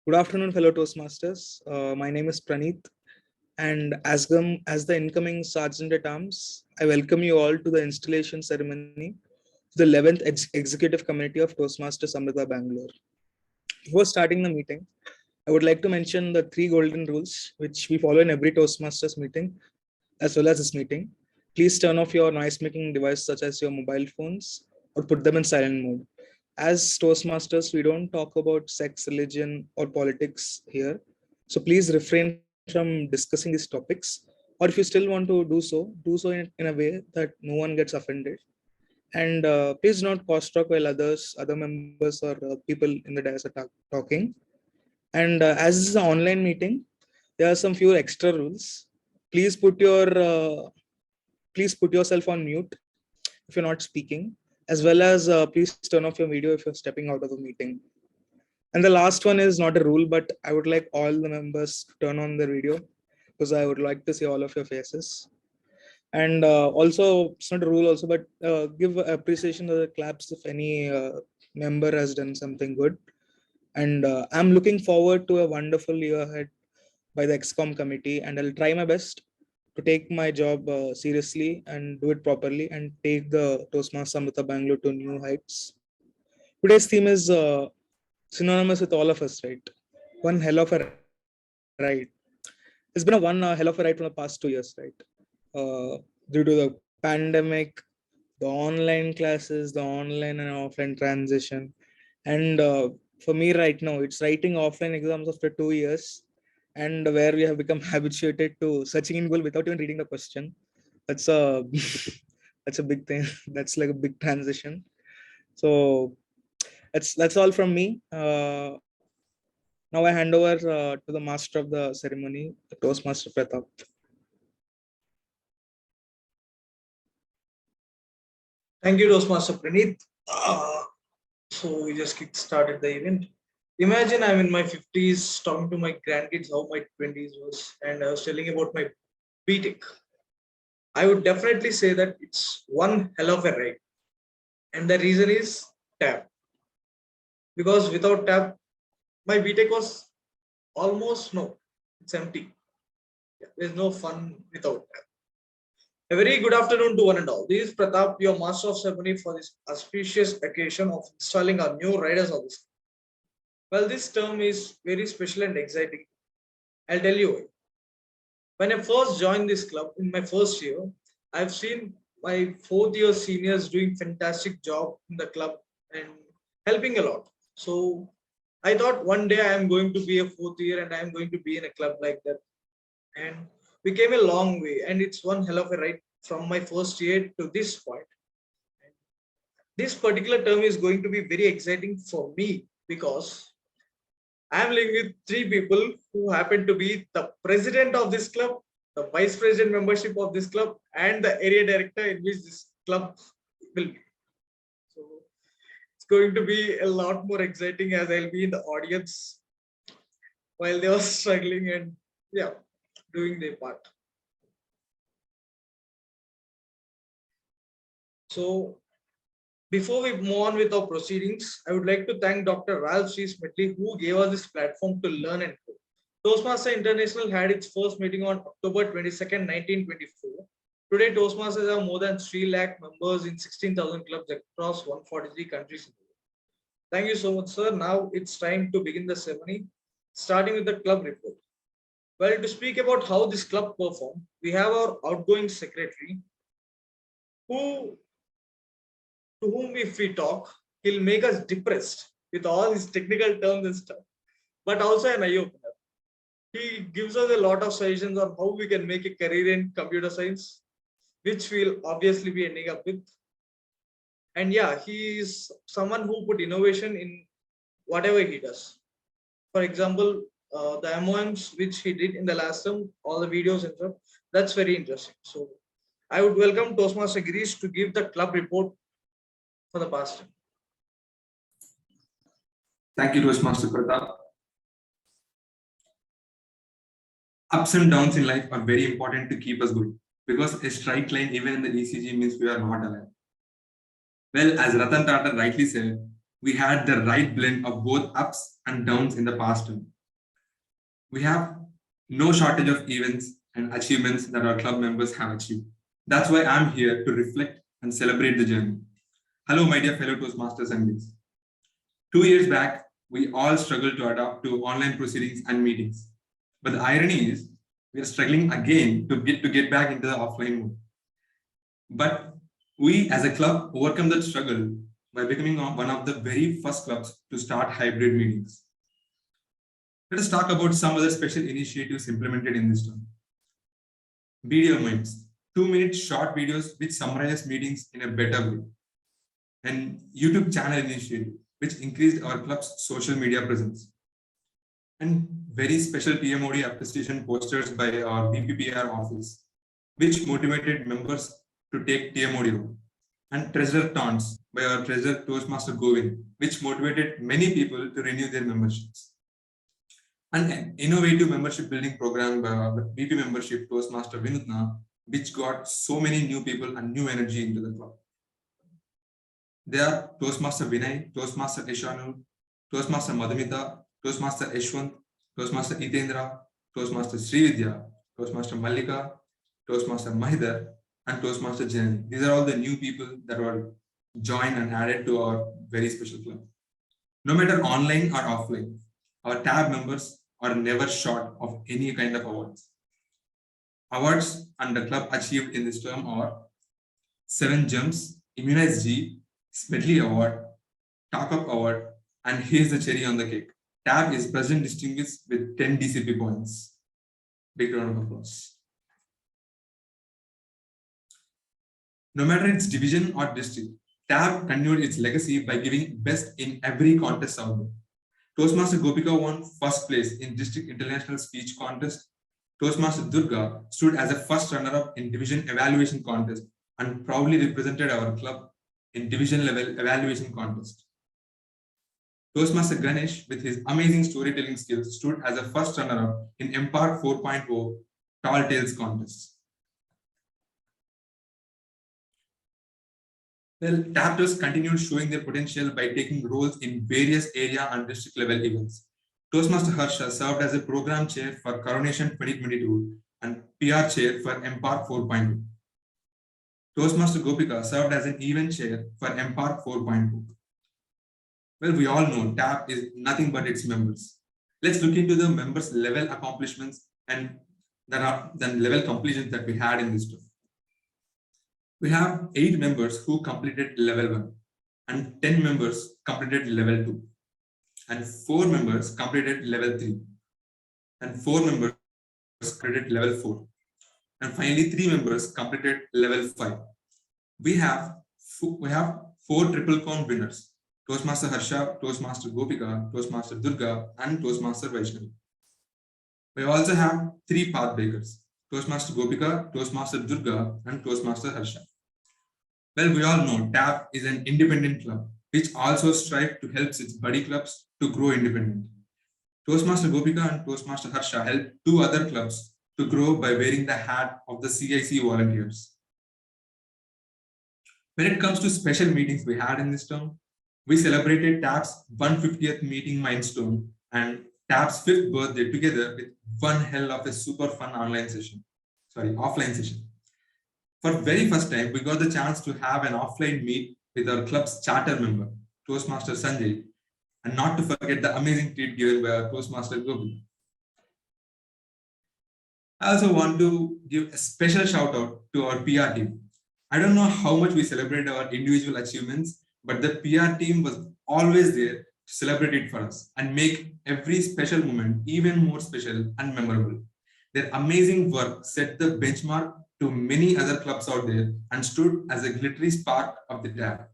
Good afternoon, fellow Toastmasters. My name is Praneeth, and as the incoming Sergeant at Arms, I welcome you all to the installation ceremony of the 11th Executive Committee of Toastmasters Amrita Bengaluru. Before starting the meeting, I would like to mention the 3 golden rules which we follow in every Toastmasters meeting, as well as this meeting. Please turn off your noise-making device such as your mobile phones or put them in silent mode. As Toastmasters, we don't talk about sex, religion, or politics here. So please refrain from discussing these topics. Or if you still want to do so in a way that no one gets offended. And please not cross talk while other members or people in the dais are talking. And as this is an online meeting, there are some few extra rules. Please put yourself on mute if you're not speaking, as well as please turn off your video if you're stepping out of the meeting. And the last one is not a rule, but I would like all the members to turn on their video because I would like to see all of your faces. And also, it's not a rule also, but give appreciation to the claps if any member has done something good. And I'm looking forward to a wonderful year ahead by the XCOM committee, and I'll try my best to take my job seriously and do it properly and take the Toastmasters Amrita Bengaluru to new heights. Today's theme is synonymous with all of us, right? One hell of a ride. It's been one hell of a ride from the past 2 years, right? Due to the pandemic, the online classes, the online and offline transition. And for me right now, it's writing offline exams after 2 years, and where we have become habituated to searching in Google without even reading the question. That's a that's a big thing. That's like a big transition. So that's all from me. Now I hand over to the master of the ceremony, the Toastmaster Pratap. Thank you, Toastmaster Praneeth. So we just kick-started the event. Imagine I'm in my 50s talking to my grandkids how my 20s was, and I was telling about my BTech. I would definitely say that it's one hell of a ride. And the reason is TAB. Because without TAB, my BTech was almost it's empty. There's no fun without TAB. A very good afternoon to one and all. This is Pratap, your master of ceremony for this auspicious occasion of installing our new riders of this. Well, this term is very special and exciting. I'll tell you why. When I first joined this club in my first year, I've seen my 4th year seniors doing fantastic job in the club and helping a lot. So I thought one day I am going to be a 4th year and I am going to be in a club like that. And we came a long way, and it's one hell of a ride from my first year to this point. This particular term is going to be very exciting for me because I'm living with 3 people who happen to be the president of this club, the vice president membership of this club, and the area director in which this club will be. So it's going to be a lot more exciting as I'll be in the audience while they were struggling and doing their part. So before we move on with our proceedings, I would like to thank Dr. Ralph C. Smithley, who gave us this platform to learn and grow. Toastmasters International had its first meeting on October 22nd, 1924. Today, Toastmasters have more than 3 lakh members in 16,000 clubs across 143 countries in the world. Thank you so much, sir. Now it's time to begin the ceremony, starting with the club report. Well, to speak about how this club performed, we have our outgoing secretary, to whom if we talk, he'll make us depressed with all his technical terms and stuff, but also an eye-opener. He gives us a lot of suggestions on how we can make a career in computer science, which we'll obviously be ending up with. And he is someone who put innovation in whatever he does. For example, the MOMs which he did in the last term, all the videos and stuff, that's very interesting. So I would welcome Toastmaster Girish to give the club report for the past term. Thank you, Toastmaster Pratap. Ups and downs in life are very important to keep us going because a straight line even in the ECG means we are not alive. Well, as Ratan Tata rightly said, we had the right blend of both ups and downs in the past term. We have no shortage of events and achievements that our club members have achieved. That's why I'm here to reflect and celebrate the journey. Hello, my dear fellow Toastmasters and mates. 2 years back, we all struggled to adapt to online proceedings and meetings. But the irony is, we are struggling again to get back into the offline mode. But we as a club overcome that struggle by becoming one of the very first clubs to start hybrid meetings. Let us talk about some other special initiatives implemented in this term. Video memes, 2-minute short videos which summarize meetings in a better way. And YouTube channel initiative, which increased our club's social media presence. And very special TMOD appreciation posters by our BPPR office, which motivated members to take TMOD role. And treasure taunts by our treasurer Toastmaster Govind, which motivated many people to renew their memberships. An innovative membership building program by BP membership Toastmaster Vinutna, which got so many new people and new energy into the club. They are Toastmaster Vinay, Toastmaster Ishanu, Toastmaster Madhumita, Toastmaster Ishwant, Toastmaster Itendra, Toastmaster Sree Vijaya, Toastmaster Mallika, Toastmaster Mahidar, and Toastmaster Janani. These are all the new people that were joined and added to our very special club. No matter online or offline, our tab members are never short of any kind of awards. Awards and the club achieved in this term are 7 Gems, Immunize G, Smedley Award, Talk Up Award, and here's the cherry on the cake. Tab is President Distinguished with 10 DCP points. Big round of applause. No matter its division or district, Tab continued its legacy by giving best in every contest out there. Toastmaster Gopika won first place in District International Speech Contest. Toastmaster Durga stood as a first runner-up in Division Evaluation Contest and proudly represented our club in Division Level Evaluation Contest. Toastmaster Ganesh, with his amazing storytelling skills, stood as a first runner-up in Empower 4.0 Tall Tales Contest. Well, Tapters continued showing their potential by taking roles in various area and district level events. Toastmaster Harsha served as a program chair for Coronation 2022 and PR chair for Empower 4.0. Toastmaster Gopika served as an event chair for Empower 4.0. Well, we all know TAP is nothing but its members. Let's look into the members' level accomplishments and the level completions that we had in this term. We have 8 members who completed level 1 and 10 members completed level 2 and 4 members completed level 3 and 4 members completed level 4 and finally 3 members completed level 5. We have 4 triple count winners: Toastmaster Harsha, Toastmaster Gopika, Toastmaster Durga, and Toastmaster Vaishnavi. We also have 3 path breakers: Toastmaster Gopika, Toastmaster Durga, and Toastmaster Harsha. Well, we all know TAP is an independent club which also strives to help its buddy clubs to grow independent. Toastmaster Gopika and Toastmaster Harsha help 2 other clubs to grow by wearing the hat of the CIC volunteers. When it comes to special meetings we had in this term, we celebrated TAP's 150th meeting milestone and TAP's 5th birthday together with one hell of a super fun offline session. For very first time, we got the chance to have an offline meet with our club's charter member, Toastmaster Sanjay, and not to forget the amazing treat given by our Toastmaster Gopi. I also want to give a special shout out to our PR team. I don't know how much we celebrate our individual achievements, but the PR team was always there to celebrate it for us and make every special moment even more special and memorable. Their amazing work set the benchmark to many other clubs out there and stood as a glittery spark of the TAP.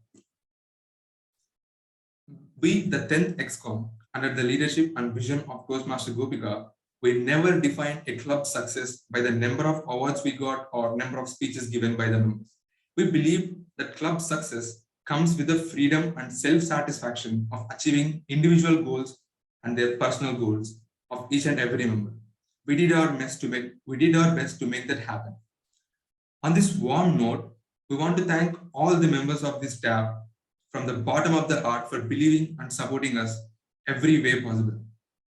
We, the 10th ExCom, under the leadership and vision of Toastmaster Gopika, we never defined a club's success by the number of awards we got or number of speeches given by the members. We believe that club success comes with the freedom and self-satisfaction of achieving individual goals and their personal goals of each and every member. We did our best to make that happen. On this warm note, we want to thank all the members of this TAP from the bottom of the heart for believing and supporting us every way possible.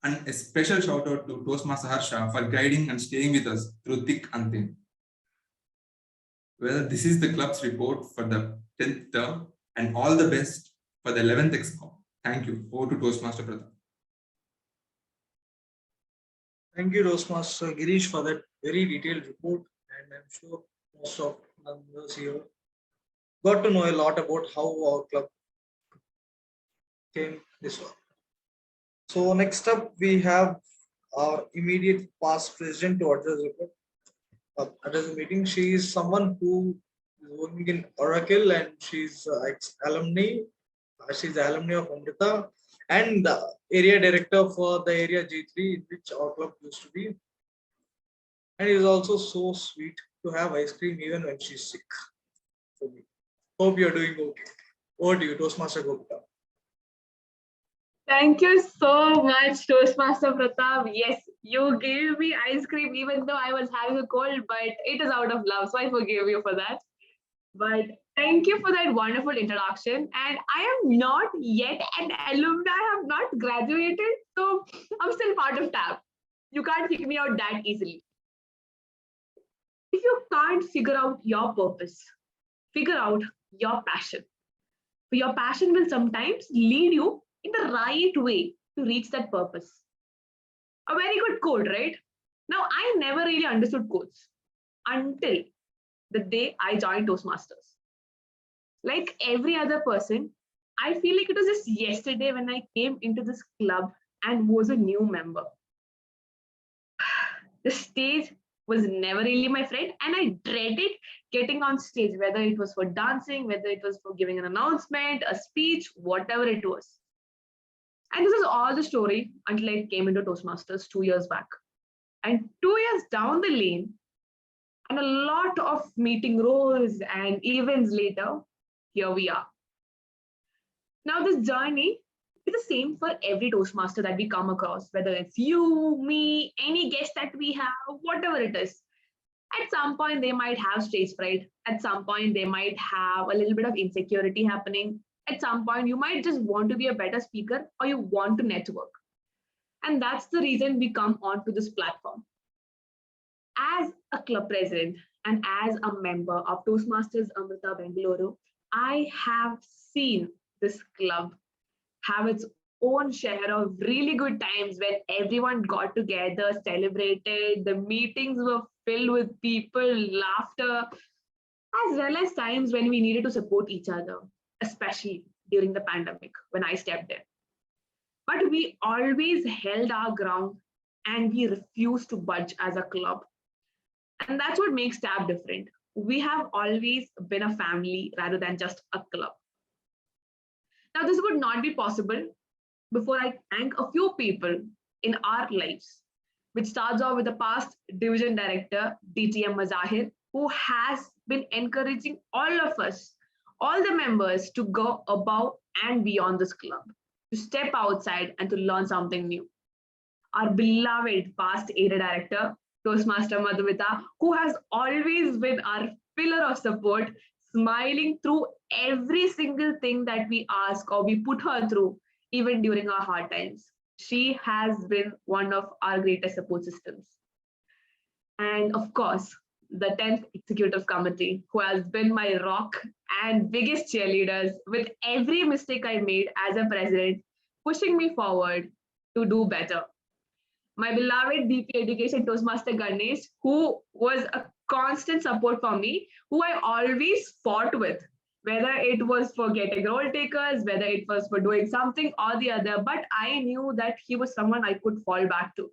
And a special shout out to Toastmaster Harsha for guiding and staying with us through thick and thin. Well, this is the club's report for the 10th term, and all the best for the 11th ExCom. Thank you. Over to Toastmaster Pratap. Thank you, Toastmaster Girish, for that very detailed report. And I'm sure most of members here got to know a lot about how our club came this far. So next up, we have our immediate past president to address the meeting. She is someone who is working in Oracle, and she's ex-alumni. She's alumni of Amrita and the area director for the area G3, in which our club used to be. And it is also so sweet to have ice cream even when she's sick. For me. Hope you're doing okay. Over to you, Toastmaster Gupta. Thank you so much, Toastmaster Pratap. Yes, you gave me ice cream even though I was having a cold, but it is out of love, so I forgive you for that. But thank you for that wonderful introduction. And I am not yet an alumni, I have not graduated, so I'm still part of TAB. You can't kick me out that easily. If you can't figure out your purpose, figure out your passion. Your passion will sometimes lead you in the right way to reach that purpose. A very good quote, right? Now, I never really understood quotes until the day I joined Toastmasters. Like every other person, I feel like it was just yesterday when I came into this club and was a new member. The stage was never really my friend, and I dreaded getting on stage, whether it was for dancing, whether it was for giving an announcement, a speech, whatever it was. And this is all the story until I came into Toastmasters 2 years back. And 2 years down the lane, and a lot of meeting roles and events later, here we are. Now, this journey is the same for every Toastmaster that we come across, whether it's you, me, any guest that we have, whatever it is. At some point, they might have stage fright. At some point, they might have a little bit of insecurity happening. At some point, you might just want to be a better speaker or you want to network. And that's the reason we come onto this platform. As a club president and as a member of Toastmasters Amrita Bengaluru, I have seen this club have its own share of really good times when everyone got together, celebrated, the meetings were filled with people, laughter, as well as times when we needed to support each other, especially during the pandemic when I stepped in. But we always held our ground and we refused to budge as a club. And that's what makes TAB different. We have always been a family rather than just a club. Now, this would not be possible before I thank a few people in our lives, which starts off with the past division director, DTM Mazahir, who has been encouraging all of us, all the members, to go above and beyond this club, to step outside and to learn something new. Our beloved past area director, Toastmaster Madhumita, who has always been our pillar of support, smiling through every single thing that we ask or we put her through, even during our hard times. She has been one of our greatest support systems. And of course, the 10th Executive Committee, who has been my rock and biggest cheerleaders with every mistake I made as a president, pushing me forward to do better. My beloved DP Education Toastmaster Ganesh, who was a constant support for me, who I always fought with, whether it was for getting role takers, whether it was for doing something or the other, but I knew that he was someone I could fall back to.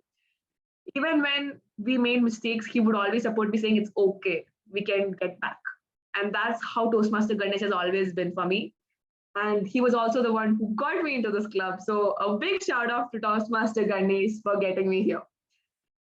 Even when we made mistakes, he would always support me saying, it's okay, we can get back. And that's how Toastmaster Ganesh has always been for me. And he was also the one who got me into this club. So a big shout out to Toastmaster Ganesh for getting me here.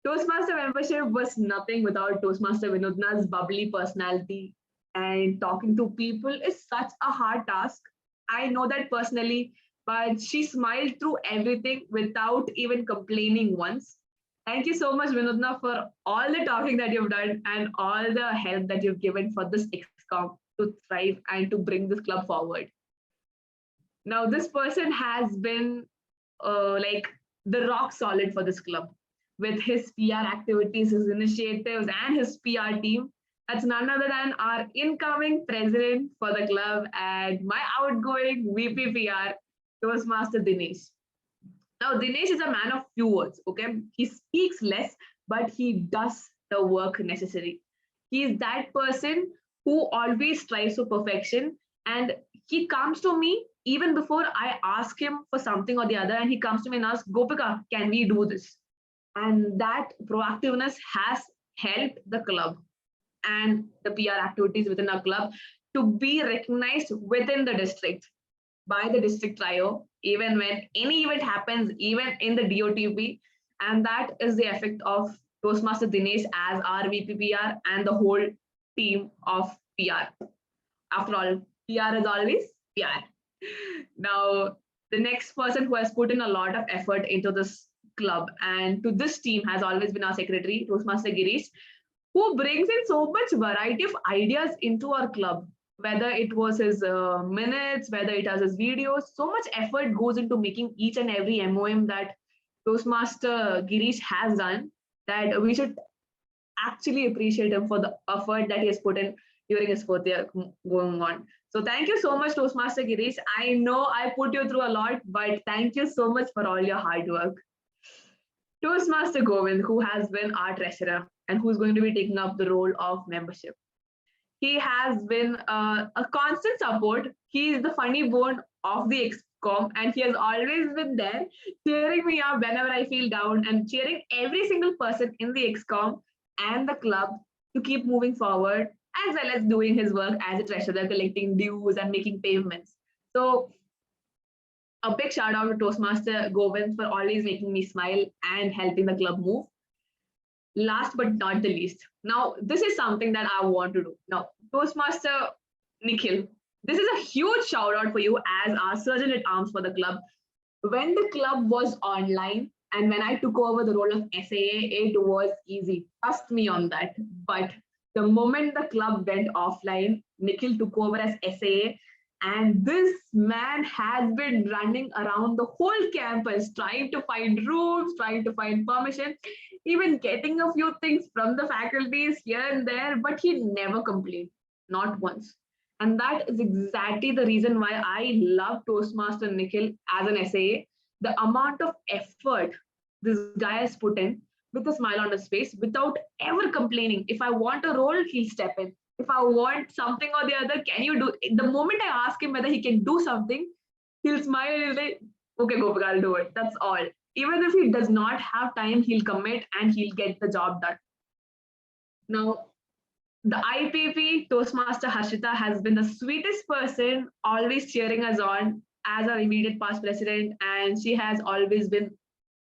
Toastmaster membership was nothing without Toastmaster Vinodna's bubbly personality, and talking to people is such a hard task. I know that personally, but she smiled through everything without even complaining once. Thank you so much, Vinodna, for all the talking that you've done and all the help that you've given for this ExCom to thrive and to bring this club forward. Now, this person has been like the rock solid for this club. With his PR activities, his initiatives, and his PR team, that's none other than our incoming president for the club and my outgoing VP PR, Toastmaster Dinesh. Now, Dinesh is a man of few words, okay? He speaks less, but he does the work necessary. He is that person who always strives for perfection, and he comes to me even before I ask him for something or the other, and he comes to me and asks, Gopika, can we do this? And that proactiveness has helped the club and the PR activities within our club to be recognized within the district by the district trio, even when any event happens, even in the DOTP. And that is the effect of Toastmaster Dinesh as our VPPR and the whole team of PR. After all, PR is always PR. Now, the next person who has put in a lot of effort into this club and to this team has always been our secretary, Toastmaster Girish, who brings in so much variety of ideas into our club, whether it was his minutes, whether it has his videos. So much effort goes into making each and every MOM that Toastmaster Girish has done, that we should actually appreciate him for the effort that he has put in during his 4th year going on. So thank you so much, Toastmaster Girish. I know I put you through a lot, but thank you so much for all your hard work. Toastmaster Govind, who has been our treasurer and who's going to be taking up the role of membership. He has been a constant support. He is the funny bone of the XCOM, and he has always been there cheering me up whenever I feel down and cheering every single person in the XCOM and the club to keep moving forward, as well as doing his work as a treasurer, collecting dues and making payments. So a big shout out to Toastmaster Govind for always making me smile and helping the club move. Last but not the least, now this is something that I want to do. Now, Toastmaster Nikhil, this is a huge shout out for you as our surgeon at arms for the club. When the club was online and when I took over the role of SAA, it was easy. Trust me on that. But the moment the club went offline, Nikhil took over as SAA, and this man has been running around the whole campus, trying to find rooms, trying to find permission, even getting a few things from the faculties here and there, but he never complained, not once. And that is exactly the reason why I love Toastmaster Nikhil as an SAA. The amount of effort this guy has put in with a smile on his face without ever complaining. If I want a role, he'll step in. If I want something or the other, can you do? The moment I ask him whether he can do something, he'll smile and he'll say, okay, Gopika, I'll do it. That's all. Even if he does not have time, he'll commit and he'll get the job done. Now, the IPP Toastmaster Harshita has been the sweetest person, always cheering us on as our immediate past president, and she has always been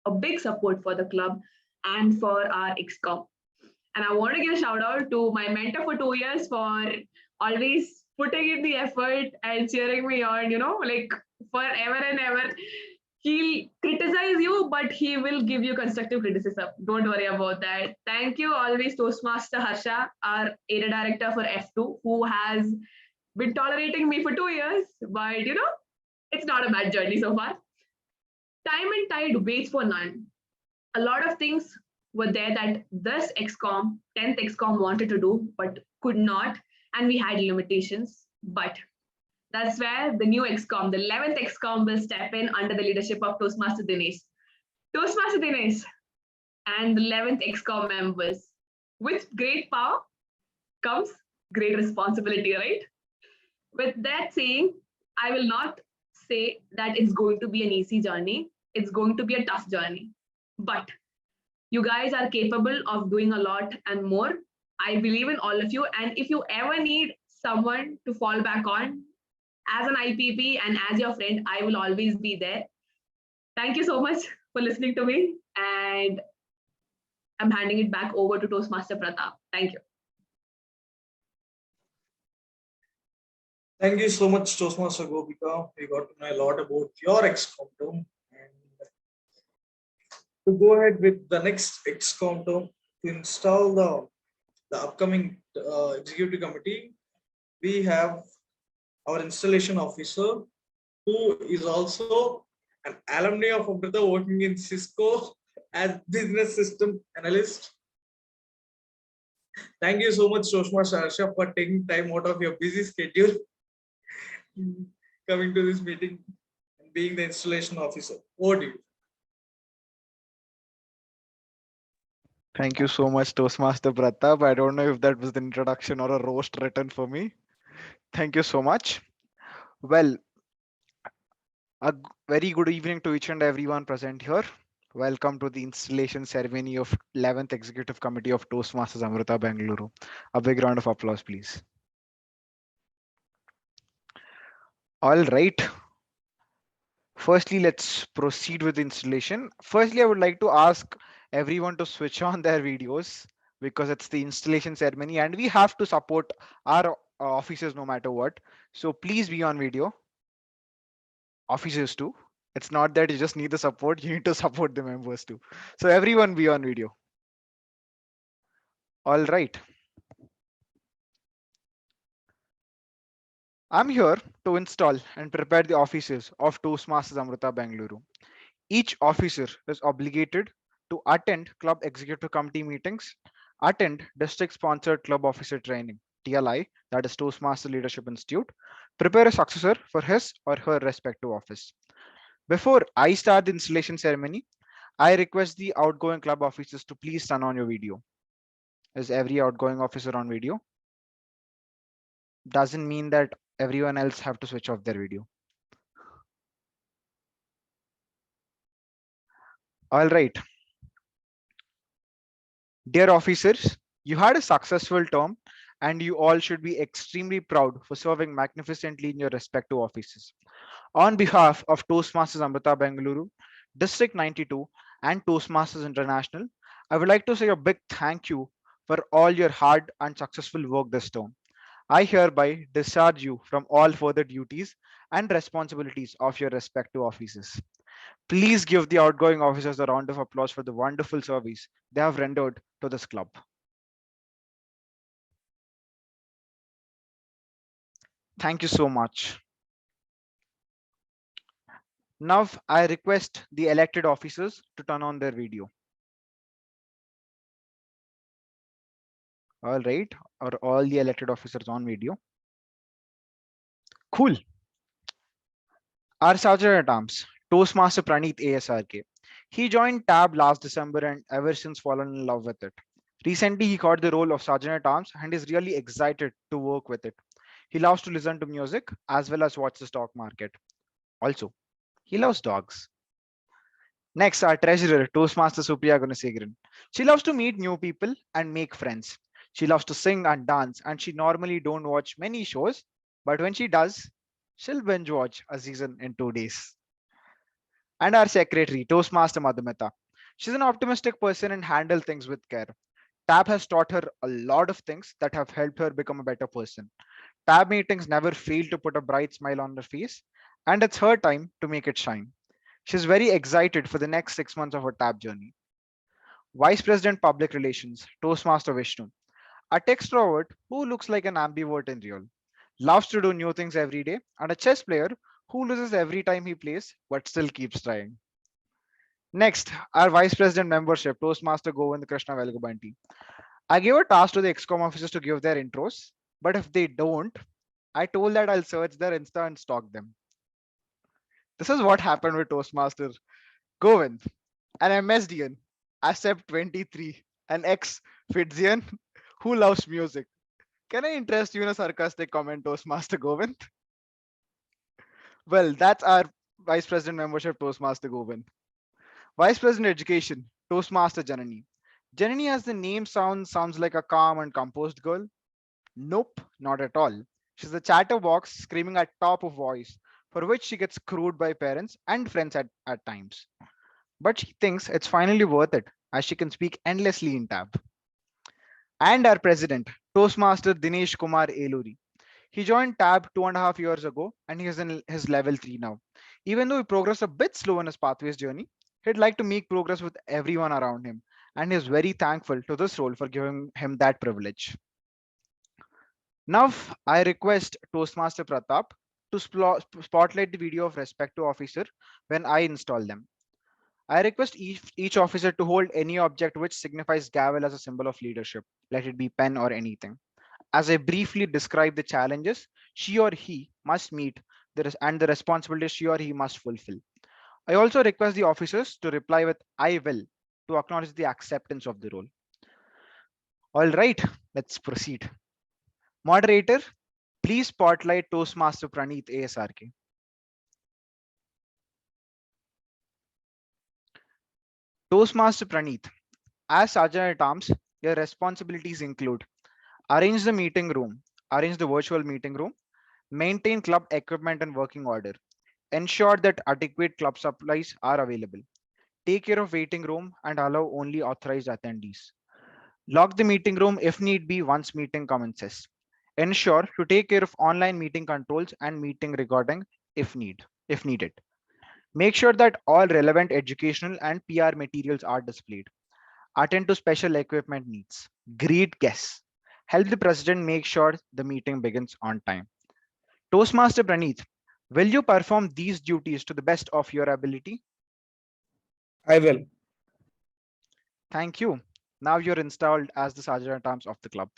a big support for the club and for our XCOM. And I want to give a shout out to my mentor for 2 years for always putting in the effort and cheering me on, like forever and ever. He'll criticize you, but he will give you constructive criticism. Don't worry about that. Thank you always, Toastmaster Harsha, our area director for F2, who has been tolerating me for 2 years. But, it's not a bad journey so far. Time and tide waits for none. A lot of things were there that this XCOM, 10th XCOM wanted to do, but could not. And we had limitations. But that's where the new XCOM, the 11th XCOM, will step in under the leadership of Toastmaster Dinesh. Toastmaster Dinesh and the 11th XCOM members. With great power comes great responsibility, right? With that saying, I will not say that it's going to be an easy journey. It's going to be a tough journey. But you guys are capable of doing a lot and more. I believe in all of you. And if you ever need someone to fall back on, as an IPP and as your friend, I will always be there. Thank you so much for listening to me. And I'm handing it back over to Toastmaster Pratap. Thank you. Thank you so much, Toastmaster Gopika. We got to know a lot about your XCOM term. And to go ahead with the next XCOM term, to install the upcoming executive committee, we have our installation officer, who is also an alumni of Amrita working in Cisco as business system analyst. Thank you so much, Toastmasters Arsha, for taking time out of your busy schedule coming to this meeting and being the installation officer. Over to you. Thank you so much, Toastmaster Pratap. I don't know if that was the introduction or a roast written for me. Thank you so much. Well, very good evening to each and everyone present here. Welcome to the installation ceremony of 11th Executive Committee of Toastmasters Amrita Bengaluru. A big round of applause, please. All right. Firstly, let's proceed with the installation. Firstly, I would like to ask everyone to switch on their videos because it's the installation ceremony and we have to support our officers no matter what. So please be on video. Officers too. It's not that you just need the support, you need to support the members too. So everyone be on video. All right. I'm here to install and prepare the officers of Toastmasters Amrita Bengaluru. Each officer is obligated to attend club executive committee meetings, attend district sponsored club officer training, TLI, that is Toastmaster Leadership Institute, prepare a successor for his or her respective office. Before I start the installation ceremony, I request the outgoing club officers to please turn on your video. Is every outgoing officer on video? Doesn't mean that everyone else have to switch off their video. All right. Dear officers, you had a successful term and you all should be extremely proud for serving magnificently in your respective offices. On behalf of Toastmasters Amrita Bengaluru, District 92 and Toastmasters International, I would like to say a big thank you for all your hard and successful work this term. I hereby discharge you from all further duties and responsibilities of your respective offices. Please give the outgoing officers a round of applause for the wonderful service they have rendered to this club. Thank you so much. Now I request the elected officers to turn on their video. All right, are all the elected officers on video? Cool. Our Sergeant at Arms, Toastmaster Praneeth ASRK. He joined TAB last December and ever since fallen in love with it. Recently, he got the role of Sergeant at Arms and is really excited to work with it. He loves to listen to music as well as watch the stock market. Also, he loves dogs. Next, our treasurer, Toastmaster Supriya Gunasegaran. She loves to meet new people and make friends. She loves to sing and dance, and she normally don't watch many shows, but when she does, she'll binge watch a season in 2 days. And our secretary, Toastmaster Madhumita. She's an optimistic person and handle things with care. TAB has taught her a lot of things that have helped her become a better person. TAB meetings never fail to put a bright smile on her face, and it's her time to make it shine. She's very excited for the next 6 months of her TAB journey. Vice President Public Relations, Toastmaster Vishnu. A extrovert who looks like an ambivert in real. Loves to do new things every day, and a chess player who loses every time he plays but still keeps trying. Next, our Vice President membership, Toastmaster Govind Krishna Velugubanti. I gave a task to the XCOM officers to give their intros, but if they don't, I told that I'll search their Insta and stalk them. This is what happened with Toastmaster Govind, an MSDN, ASEP 23, an ex-Fidzian who loves music. Can I interest you in a sarcastic comment, Toastmaster Govind? Well, that's our Vice President membership, Toastmaster Govind. Vice President Education, Toastmaster Janani. Janani, as the name sounds like a calm and composed girl. Nope, not at all. She's a chatterbox screaming at top of voice, for which she gets screwed by parents and friends at times. But she thinks it's finally worth it, as she can speak endlessly in TAB. And our president, Toastmaster Dinesh Kumar Eluri. He joined TAB 2.5 years ago, and he is in his level 3 now. Even though he progressed a bit slow in his pathways journey, he'd like to make progress with everyone around him, and he is very thankful to this role for giving him that privilege. Now, I request Toastmaster Pratap to spotlight the video of respect to officer when I install them. I request each officer to hold any object which signifies gavel as a symbol of leadership, let it be pen or anything. As I briefly describe the challenges she or he must meet and the responsibilities she or he must fulfill. I also request the officers to reply with I will to acknowledge the acceptance of the role. All right, let's proceed. Moderator, please spotlight Toastmaster Praneeth ASRK. Toastmaster Praneeth, as Sergeant at Arms, your responsibilities include arrange the meeting room, arrange the virtual meeting room, maintain club equipment in working order, ensure that adequate club supplies are available, take care of waiting room and allow only authorized attendees, lock the meeting room if need be once meeting commences, ensure to take care of online meeting controls and meeting recording if needed. Make sure that all relevant educational and PR materials are displayed. Attend to special equipment needs. Greet guests. Help the president make sure the meeting begins on time. Toastmaster Praneeth, will you perform these duties to the best of your ability? I will. Thank you. Now you're installed as the Sergeant at Arms of the club.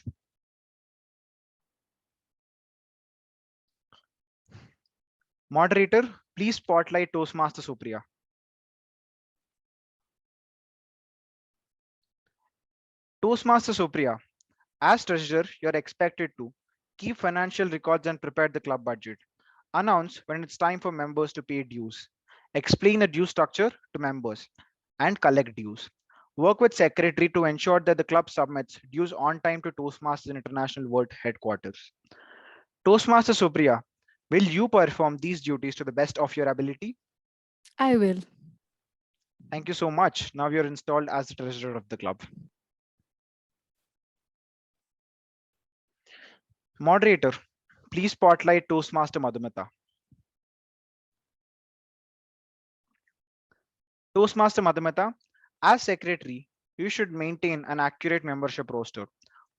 Moderator, please spotlight Toastmaster Supriya. Toastmaster Supriya, as treasurer, you're expected to keep financial records and prepare the club budget. Announce when it's time for members to pay dues. Explain the due structure to members and collect dues. Work with secretary to ensure that the club submits dues on time to Toastmasters International World Headquarters. Toastmaster Supriya, will you perform these duties to the best of your ability? I will. Thank you so much. Now you're installed as the treasurer of the club. Moderator, please spotlight Toastmaster Madhumita. Toastmaster Madhumita, as secretary, you should maintain an accurate membership roster.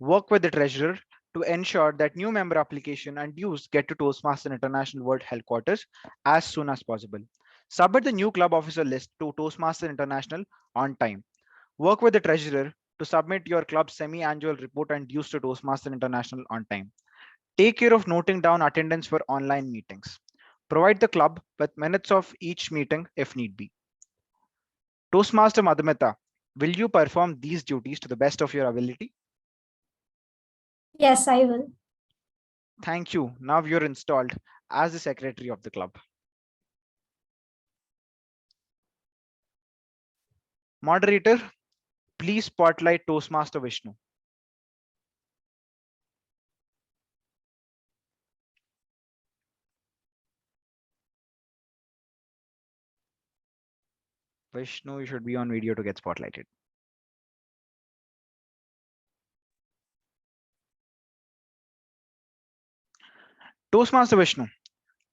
Work with the treasurer to ensure that new member application and dues get to Toastmasters International World Headquarters as soon as possible. Submit the new club officer list to Toastmasters International on time. Work with the treasurer to submit your club's semi-annual report and dues to Toastmasters International on time. Take care of noting down attendance for online meetings. Provide the club with minutes of each meeting if need be. Toastmaster Madhumita, will you perform these duties to the best of your ability? Yes, I will. Thank you. Now you're installed as the secretary of the club. Moderator, please spotlight Toastmaster Vishnu. Vishnu, you should be on video to get spotlighted. Toastmaster Vishnu,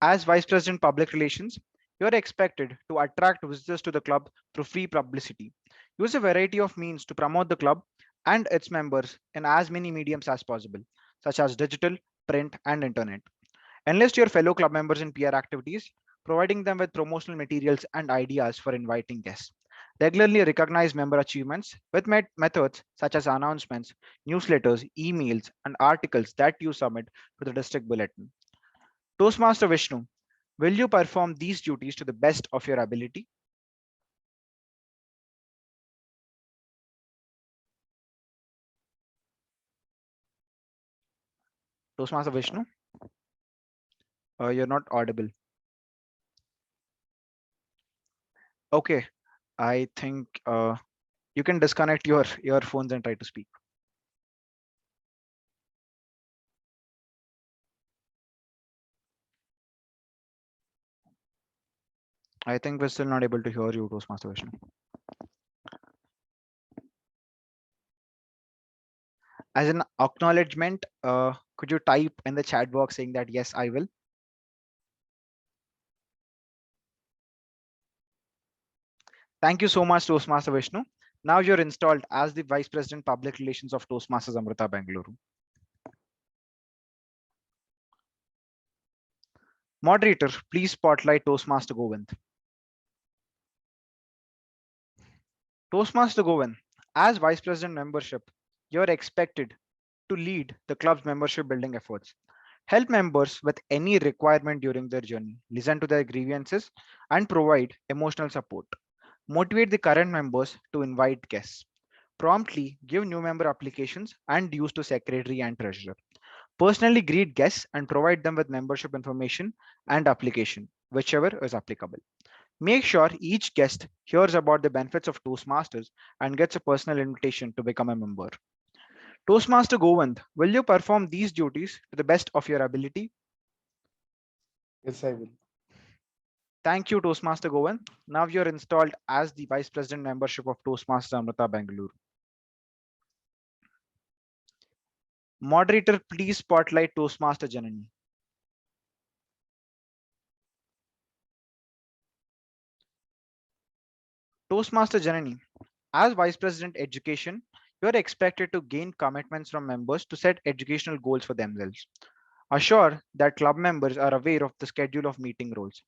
as Vice President Public Relations, you are expected to attract visitors to the club through free publicity. Use a variety of means to promote the club and its members in as many mediums as possible, such as digital, print, and internet. Enlist your fellow club members in PR activities, providing them with promotional materials and ideas for inviting guests. Regularly recognize member achievements with methods such as announcements, newsletters, emails, and articles that you submit to the district bulletin. Toastmaster Vishnu, will you perform these duties to the best of your ability? Toastmaster Vishnu, you're not audible. Okay, I think you can disconnect your earphones and try to speak. I think we're still not able to hear you, Toastmaster Vishnu. As an acknowledgement, could you type in the chat box saying that, yes, I will? Thank you so much, Toastmaster Vishnu. Now you're installed as the Vice President Public Relations of Toastmasters Amrita Bengaluru. Moderator, please spotlight Toastmaster Govind. Toastmaster Govind, as Vice President membership, you're expected to lead the club's membership building efforts. Help members with any requirement during their journey, listen to their grievances, and provide emotional support. Motivate the current members to invite guests. Promptly give new member applications and dues to secretary and treasurer. Personally greet guests and provide them with membership information and application, whichever is applicable. Make sure each guest hears about the benefits of Toastmasters and gets a personal invitation to become a member. Toastmaster Govind, will you perform these duties to the best of your ability? Yes, I will. Thank you, Toastmaster Govind. Now you're installed as the Vice President membership of Toastmasters Amrita Bengaluru. Moderator, please spotlight Toastmaster Janani. Toastmaster Janani, as Vice President Education, you are expected to gain commitments from members to set educational goals for themselves. Assure that club members are aware of the schedule of meeting roles.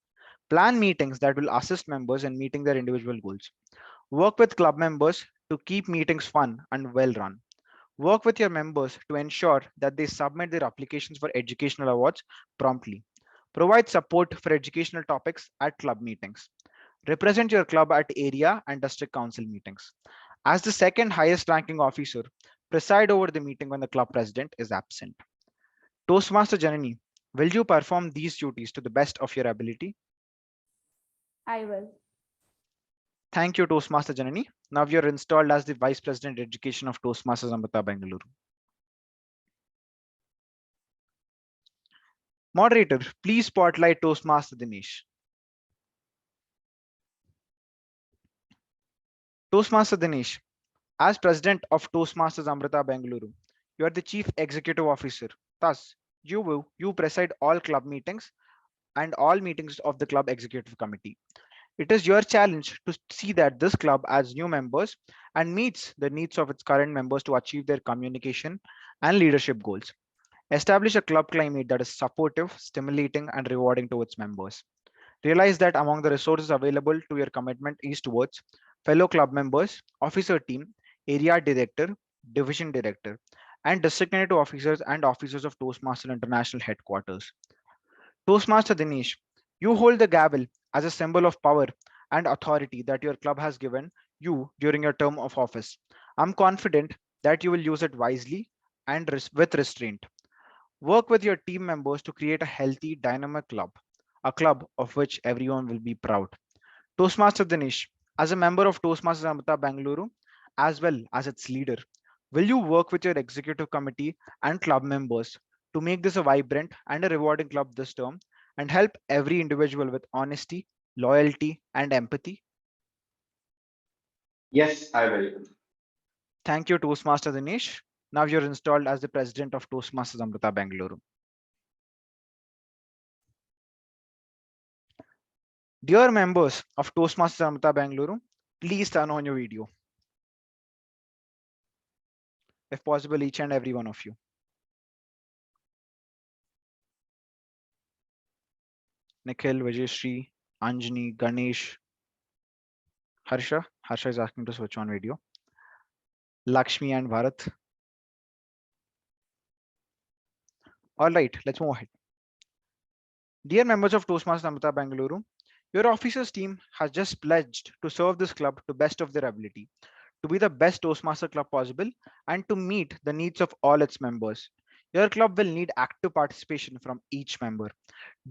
Plan meetings that will assist members in meeting their individual goals. Work with club members to keep meetings fun and well run. Work with your members to ensure that they submit their applications for educational awards promptly. Provide support for educational topics at club meetings. Represent your club at area and district council meetings. As the second highest ranking officer, preside over the meeting when the club president is absent. Toastmaster Janani, will you perform these duties to the best of your ability? I will. Thank you, Toastmaster Janani. Now you're installed as the Vice President Education of Toastmasters Amrita Bengaluru. Moderator, please spotlight Toastmaster Dinesh. Toastmaster Dinesh, as President of Toastmasters Amrita Bengaluru, you are the Chief Executive Officer. Thus, you preside all club meetings and all meetings of the club executive committee. It is your challenge to see that this club adds new members and meets the needs of its current members to achieve their communication and leadership goals. Establish a club climate that is supportive, stimulating, and rewarding to its members. Realize that among the resources available to your commitment is towards fellow club members, officer team, area director, division director, and designated officers and officers of Toastmaster International Headquarters. Toastmaster Dinesh, you hold the gavel as a symbol of power and authority that your club has given you during your term of office. I'm confident that you will use it wisely and with restraint. Work with your team members to create a healthy, dynamic club, a club of which everyone will be proud. Toastmaster Dinesh, as a member of Toastmasters Amrita Bengaluru, as well as its leader, will you work with your executive committee and club members to make this a vibrant and a rewarding club this term and help every individual with honesty, loyalty, and empathy? Yes, I will. Thank you, Toastmaster Dinesh. Now you're installed as the president of Toastmasters Amrita Bengaluru. Dear members of Toastmasters Amrita Bengaluru, please turn on your video. If possible, each and every one of you. Nikhil, Vijay, Sree, Anjani, Ganesh, Harsha. Harsha is asking to switch on video. Lakshmi and Bharat. All right, let's move ahead. Dear members of Toastmasters Amrita Bengaluru, your officers team has just pledged to serve this club to best of their ability, to be the best Toastmaster club possible, and to meet the needs of all its members. Your club will need active participation from each member.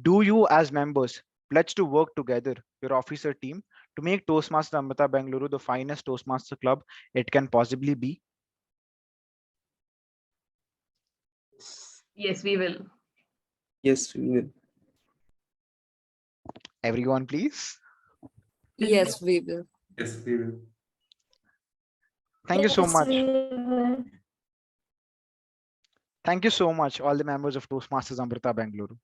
Do you, as members, pledge to work together, your officer team, to make Toastmasters Amrita Bengaluru the finest Toastmaster club it can possibly be? Yes, we will. Yes, we will. Everyone, please. Yes, we will. Yes, we will. Thank you so Yes, much. we will. Thank you so much, all the members of Toastmasters Amrita Bengaluru.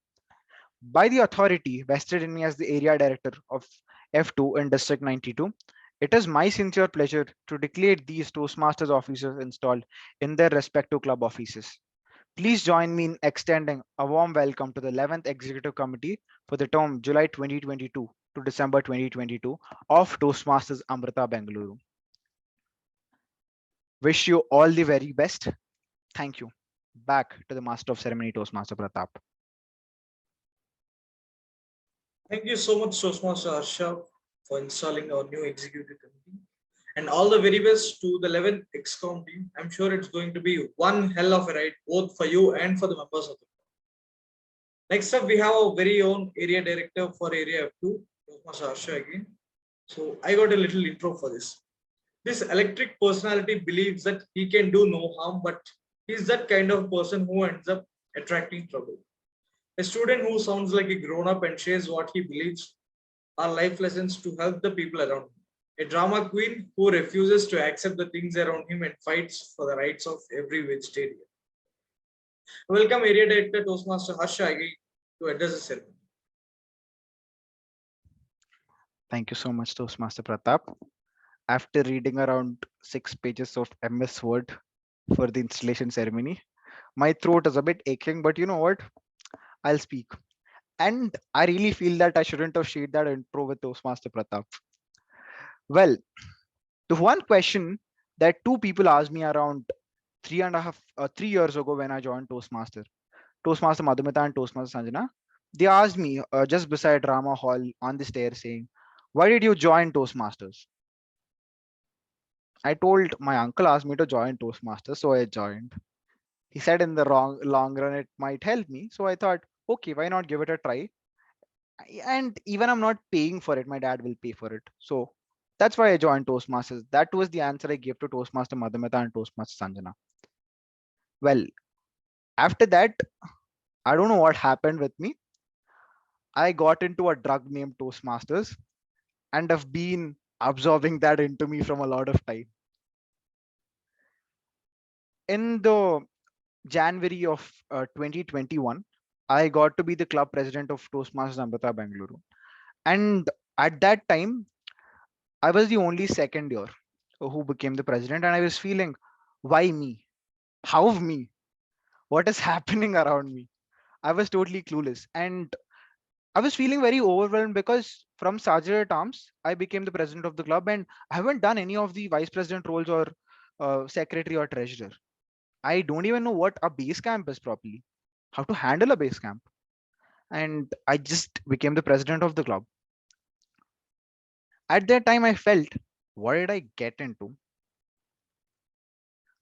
By the authority vested in me as the area director of F2 in District 92, it is my sincere pleasure to declare these Toastmasters officers installed in their respective club offices. Please join me in extending a warm welcome to the 11th Executive Committee for the term July 2022 to December 2022 of Toastmasters Amrita Bengaluru. Wish you all the very best. Thank you. Back to the Master of Ceremony, Toastmaster Pratap. Thank you so much, Toastmaster Harsha, for installing our new executive committee. And all the very best to the 11th XCOM team. I'm sure it's going to be one hell of a ride, both for you and for the members of the club. Next up, we have our very own area director for Area F2, Toastmaster Harsha again. So I got a little intro for this. This electric personality believes that he can do no harm, but he's that kind of person who ends up attracting trouble. A student who sounds like a grown-up and shares what he believes are life lessons to help the people around him. A drama queen who refuses to accept the things around him and fights for the rights of every vegetarian. Welcome Area Director Toastmaster Harsha again to address the ceremony. Thank you so much, Toastmaster Pratap. After reading around 6 pages of MS Word for the installation ceremony, my throat is a bit aching, but you know what? I'll speak. And I really feel that I shouldn't have shared that intro with Toastmaster Pratap. Well, the one question that two people asked me around 3 years ago when I joined Toastmaster Madhumita and Toastmaster Sanjana, they asked me just beside Drama Hall on the stairs saying, "Why did you join Toastmasters?" I told my uncle asked me to join Toastmasters, so I joined. He said in the long run it might help me, so I thought, okay, why not give it a try? And even I'm not paying for it, my dad will pay for it. So that's why I joined Toastmasters. That was the answer I gave to Toastmaster Madhumita and Toastmaster Sanjana. Well, after that, I don't know what happened with me. I got into a drug named Toastmasters and have been absorbing that into me from a lot of time. In the January of 2021, I got to be the club president of Toastmasters Amrita Bengaluru. And at that time, I was the only second year who became the president, and I was feeling, why me? How me? What is happening around me? I was totally clueless. And I was feeling very overwhelmed because from Sergeant at Arms, I became the president of the club, and I haven't done any of the vice president roles or secretary or treasurer. I don't even know what a base camp is properly, how to handle a base camp. And I just became the president of the club. At that time, I felt, what did I get into?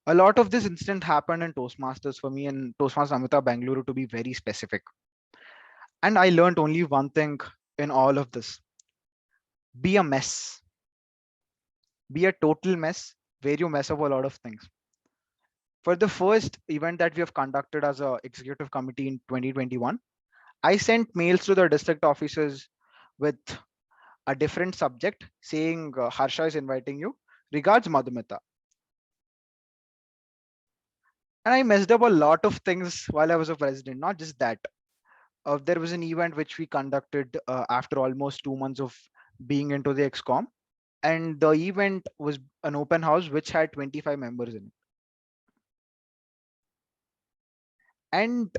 A lot of this incident happened in Toastmasters for me and Toastmasters Amrita Bengaluru, to be very specific. And I learned only one thing in all of this: be a mess. Be a total mess where you mess up a lot of things. For the first event that we have conducted as a executive committee in 2021, I sent mails to the district officers with a different subject saying Harsha is inviting you. Regards, Madhumita. And I messed up a lot of things while I was a president, not just that. There was an event which we conducted after almost 2 months of being into the XCOM. And the event was an open house which had 25 members in it. And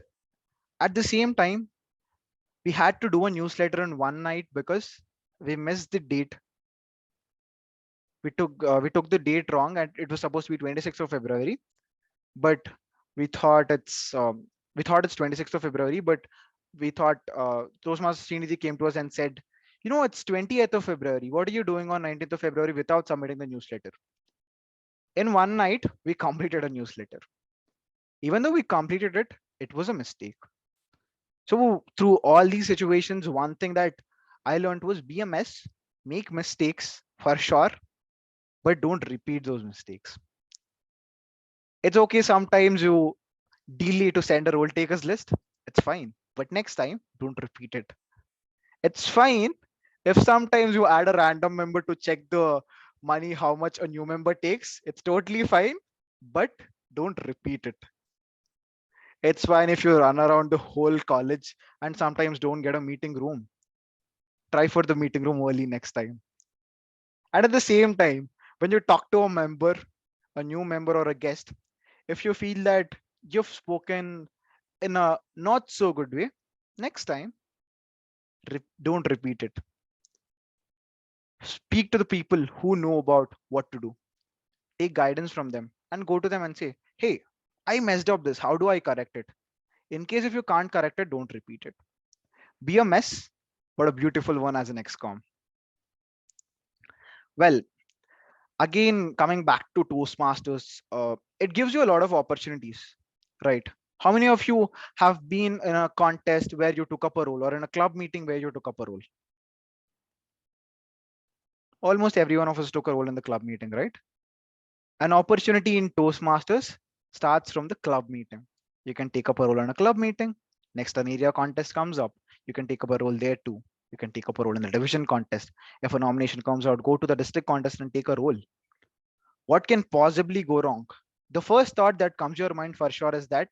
at the same time, we had to do a newsletter in one night because we missed the date. We took the date wrong, and it was supposed to be 26th of February, but we thought it's 26th of February, but we thought Toastmaster Sree came to us and said, you know, it's 20th of February. What are you doing on 19th of February without submitting the newsletter? In one night, we completed a newsletter. Even though we completed it, it was a mistake. So through all these situations, one thing that I learned was be a mess, make mistakes for sure, but don't repeat those mistakes. It's okay sometimes you delay to send a roll takers list. It's fine. But next time, don't repeat it. It's fine if sometimes you add a random member to check the money, how much a new member takes. It's totally fine, but don't repeat it. It's fine if you run around the whole college and sometimes don't get a meeting room. Try for the meeting room early next time. And at the same time, when you talk to a member, a new member or a guest, if you feel that you've spoken in a not so good way. Next time, don't repeat it. Speak to the people who know about what to do. Take guidance from them and go to them and say, hey, I messed up this. How do I correct it? In case if you can't correct it, don't repeat it. Be a mess, but a beautiful one as an XCOM. Well, again, coming back to Toastmasters, it gives you a lot of opportunities, right? How many of you have been in a contest where you took up a role, or in a club meeting where you took up a role? Almost every one of us took a role in the club meeting, right? An opportunity in Toastmasters starts from the club meeting. You can take up a role in a club meeting. Next, an area contest comes up. You can take up a role there too. You can take up a role in the division contest. If a nomination comes out, go to the district contest and take a role. What can possibly go wrong? The first thought that comes to your mind for sure is that,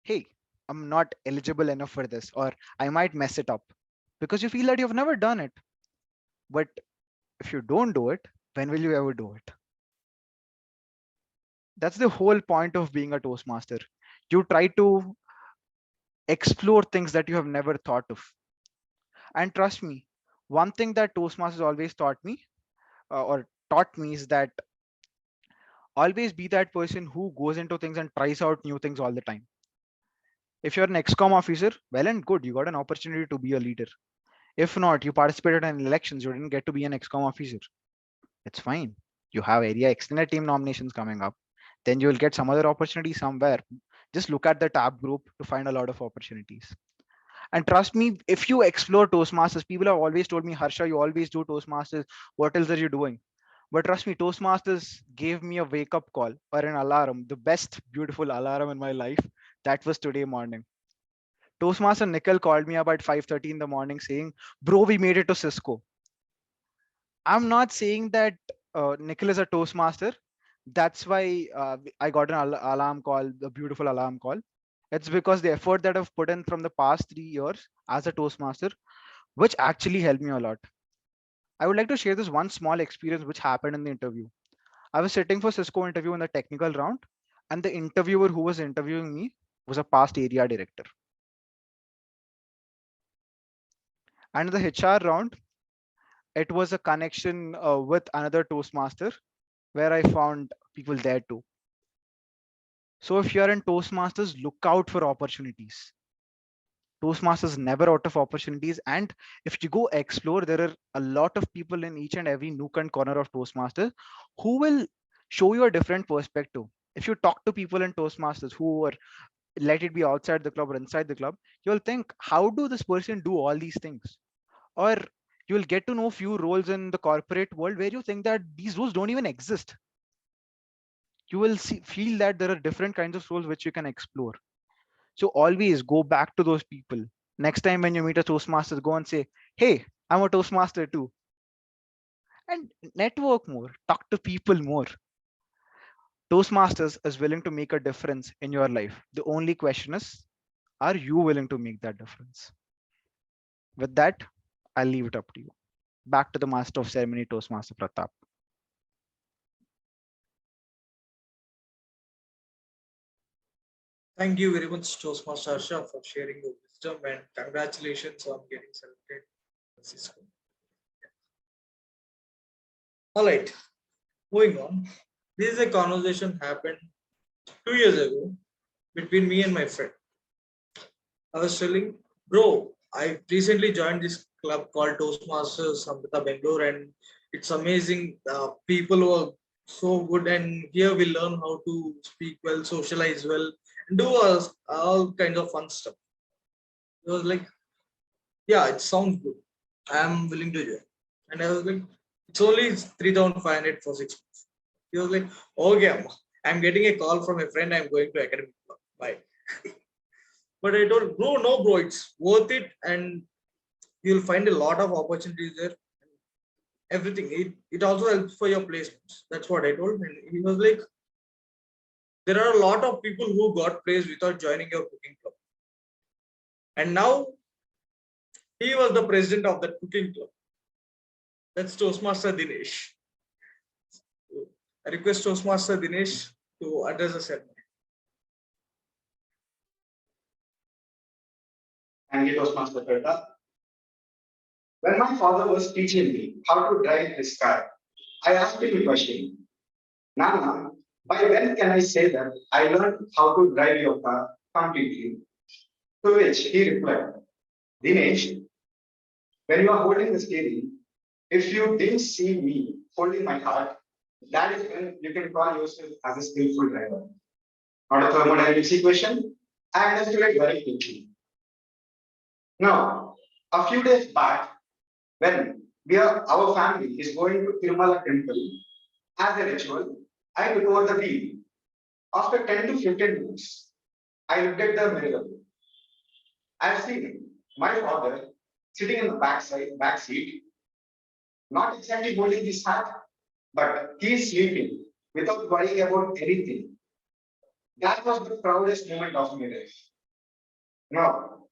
hey, I'm not eligible enough for this, or I might mess it up, because you feel that you've never done it. But if you don't do it, when will you ever do it? That's the whole point of being a Toastmaster. You try to explore things that you have never thought of. And trust me, one thing that Toastmasters always taught me is that always be that person who goes into things and tries out new things all the time. If you're an XCOM officer, well and good, you got an opportunity to be a leader. If not, you participated in elections, you didn't get to be an XCOM officer. It's fine. You have area extended team nominations coming up. Then you will get some other opportunity somewhere. Just look at the tab group to find a lot of opportunities. And trust me, if you explore Toastmasters, people have always told me, Harsha, you always do Toastmasters. What else are you doing? But trust me, Toastmasters gave me a wake up call or an alarm, the best beautiful alarm in my life. That was today morning. Toastmaster Nickel called me up at 5:30 in the morning saying, bro, we made it to Cisco. I'm not saying that Nickel is a Toastmaster. That's why I got an alarm call, the beautiful alarm call. It's because the effort that I've put in from the past 3 years as a Toastmaster, which actually helped me a lot. I would like to share this one small experience which happened in the interview. I was sitting for Cisco interview in the technical round, and the interviewer who was interviewing me was a past area director. And in the HR round, it was a connection with another Toastmaster where I found people there too. So if you're in Toastmasters, look out for opportunities. Toastmasters never out of opportunities. And if you go explore, there are a lot of people in each and every nook and corner of Toastmasters who will show you a different perspective. If you talk to people in Toastmasters who are, let it be outside the club or inside the club, you'll think, how do this person do all these things? Or you'll get to know few roles in the corporate world where you think that these roles don't even exist. You will feel that there are different kinds of roles which you can explore. So always go back to those people. Next time when you meet a Toastmaster, go and say, hey, I'm a Toastmaster too. And network more, talk to people more. Toastmasters is willing to make a difference in your life. The only question is, are you willing to make that difference? With that, I'll leave it up to you. Back to the master of ceremony, Toastmaster Pratap. Thank you very much, Toastmaster Harsha, for sharing your wisdom, and congratulations on getting selected for Cisco. All right, moving on. This is a conversation happened 2 years ago between me and my friend. I was telling, bro, I recently joined this club called Toastmasters Amrita Bengaluru, and it's amazing. People who are so good, and here we learn how to speak well, socialize well, and do all kinds of fun stuff. It was like, yeah, it sounds good. I'm willing to join. And I was like, it's only 3,500 for 6 months. He was like, okay, I'm getting a call from a friend. I'm going to academic club. Bye. But I told, bro, no, bro, it's worth it, and you'll find a lot of opportunities there. Everything. It also helps for your placements. That's what I told. And he was like, there are a lot of people who got placed without joining your cooking club. And now he was the president of that cooking club. That's Toastmaster Dinesh. I request Toastmaster Dinesh to address the ceremony. and he was Master Pratap. When my father was teaching me how to drive this car, I asked him a question. Nana, by when can I say that I learned how to drive your car completely? To which he replied, Dinesh, when you are holding the steering, if you didn't see me holding my heart, that is when you can call yourself as a skillful driver. Not a thermodynamics equation. I understood it very quickly. Now, a few days back, when our family is going to Tirumala temple as a ritual, I took over the wheel. After 10 to 15 minutes, I looked at the mirror. I've seen my father sitting in the back seat, not exactly holding his hat, but he's sleeping without worrying about anything. That was the proudest moment of my life. Now,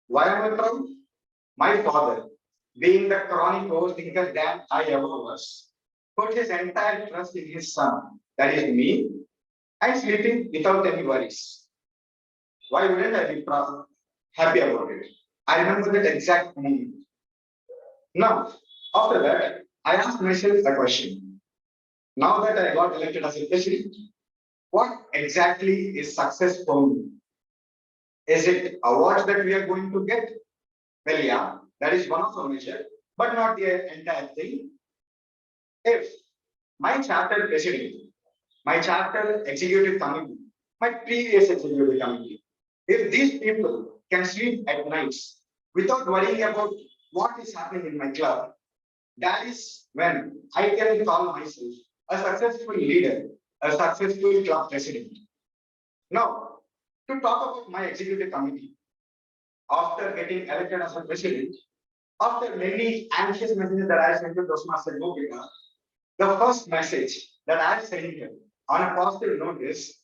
why am I proud? My father, being the chronic overthinker that I ever was, put his entire trust in his son, that is me, and sleeping without any worries. Why wouldn't I be proud, happy about it? I remember that exact moment. Now, after that, I asked myself a question. Now that I got elected as a president, what exactly is success for me? Is it awards that we are going to get? Well, yeah, that is one of the measure, but not the entire thing. If my chapter president, my chapter executive committee, my previous executive committee, if these people can sleep at nights without worrying about what is happening in my club, that is when I can call myself a successful leader, a successful club president. Now, to talk about my executive committee, after getting elected as a president, after many anxious messages that I sent to Toastmaster Gopika, the first message that I sent him on a positive note is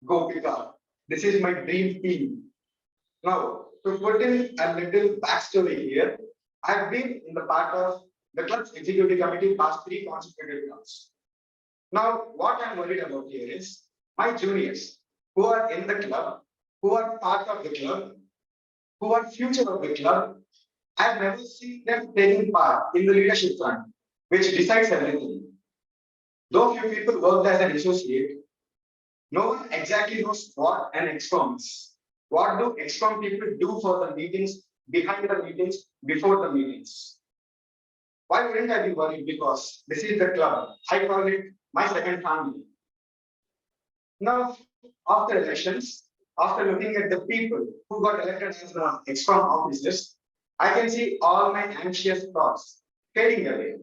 Gopika, this is my dream team. Now, to put in a little backstory here, I've been in the part of the club's executive committee past 3 consecutive months. Now, what I'm worried about here is my juniors who are in the club, who are part of the club, who are future of the club. I've never seen them taking part in the leadership front, which decides everything. Though few people worked as an associate, no one exactly knows what an ExCom is. What do ExCom people do for the meetings, behind the meetings, before the meetings? Why wouldn't I be worried? Because this is the club. I call it my second family. Now, after elections, after looking at the people who got elected as ExCom officers, I can see all my anxious thoughts fading away.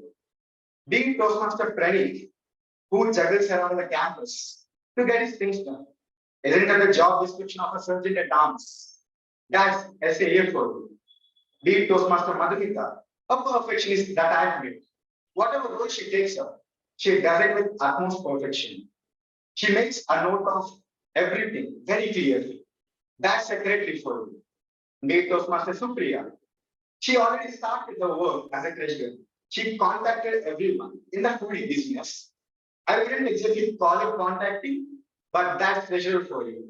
Being Toastmaster Praneeth, who juggles around the campus to get his things done. Isn't that the job description of a surgeon at arms? That's SAA for you. Be Toastmaster Madhumita, a perfectionist that I admit. Whatever role she takes up, she does it with utmost perfection. She makes a note of everything very clearly. That's secretary for you. Be Toastmaster Supriya. She already started the work as a treasurer. She contacted everyone in the foodie business. I wouldn't exactly call it contacting, but that's treasure for you.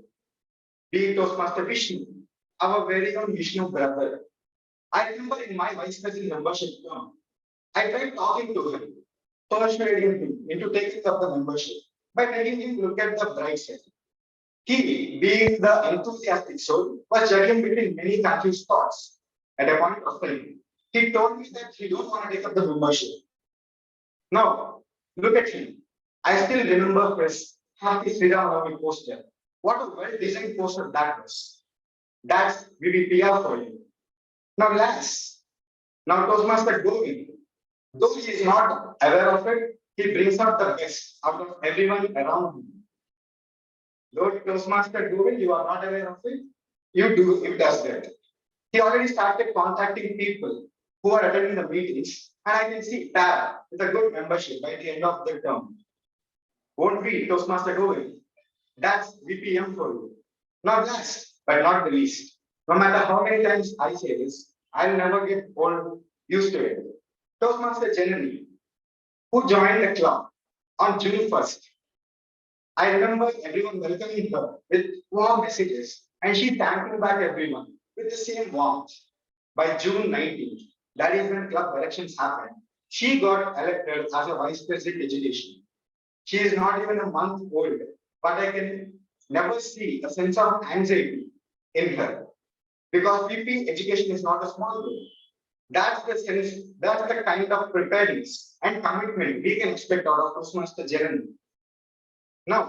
Be Toastmaster Vishnu, our very own Vishnu brother. I remember in my vice president membership term, I tried talking to him, persuading him into taking up the membership by making him look at the bright side. He, being the enthusiastic soul, was juggling between many confused thoughts. At a point of time, he told me that he don't want to take up the membership. Now, look at him. I still remember his Happy Sree poster. What a well-designed poster that was. That's VVPR for you. Now, last, now Toastmaster Govind, though he is not aware of it, he brings out the best out of everyone around him. Though Toastmaster Govind, you are not aware of it, it does that. He already started contacting people who are attending the meetings, and I can see Tab with a good membership by the end of the term. Won't be Toastmaster Govind. That's VPM for you. Not last, but not the least. No matter how many times I say this, I'll never get old used to it. Toastmaster Janani, who joined the club on June 1st. I remember everyone welcoming her with warm messages, and she thanked back everyone with the same warmth. By June 19th, that is when club elections happened, she got elected as a vice president education. She is not even a month old, but I can never see a sense of anxiety in her because PP education is not a small role. That's the sense, that's the kind of preparedness and commitment we can expect out of Toastmaster journey. Now,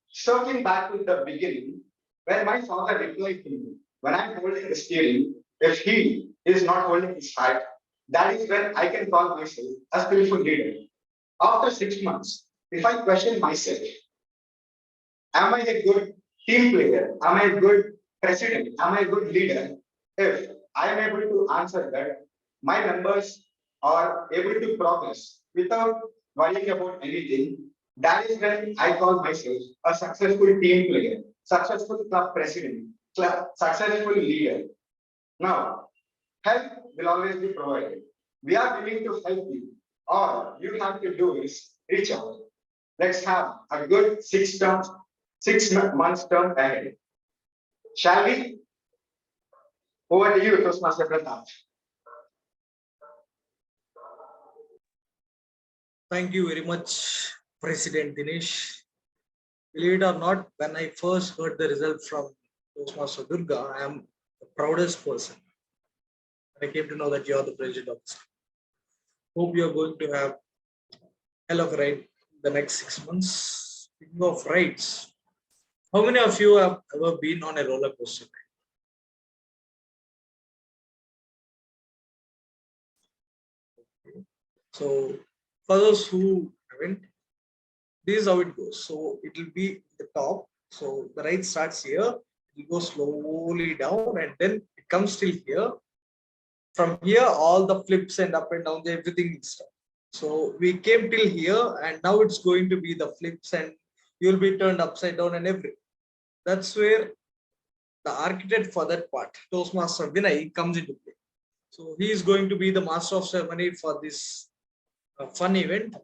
circling back to the beginning, when my father replied to me, when I'm holding the steering, if he is not holding his hat, that is when I can call myself a skillful leader. After 6 months, if I question myself, am I a good team player? Am I a good president? Am I a good leader? If I am able to answer that, my members are able to progress without worrying about anything. That is when I call myself a successful team player, successful club president, successful leader. Now, help will always be provided. We are willing to help you. All you have to do is reach out. Let's have a good 6 months term ahead. Shall we? Over to you, Toastmaster Pratap. Thank you very much, President Dinesh. Believe it or not, when I first heard the result from Toastmaster Durga, I am the proudest person. I came to know that you are the president of this. Hope you are going to have hell of a ride the next 6 months. Speaking of rides, how many of you have ever been on a roller coaster? So, for those who haven't, this is how it goes. So, it will be the top. So, the ride starts here, it will go slowly down, and then it comes till here. From here, all the flips and up and down, everything is done. So, we came till here, and now it's going to be the flips, and you'll be turned upside down and everything. That's where the architect for that part, Toastmaster Vinay, comes into play. So he is going to be the master of ceremony for this fun event.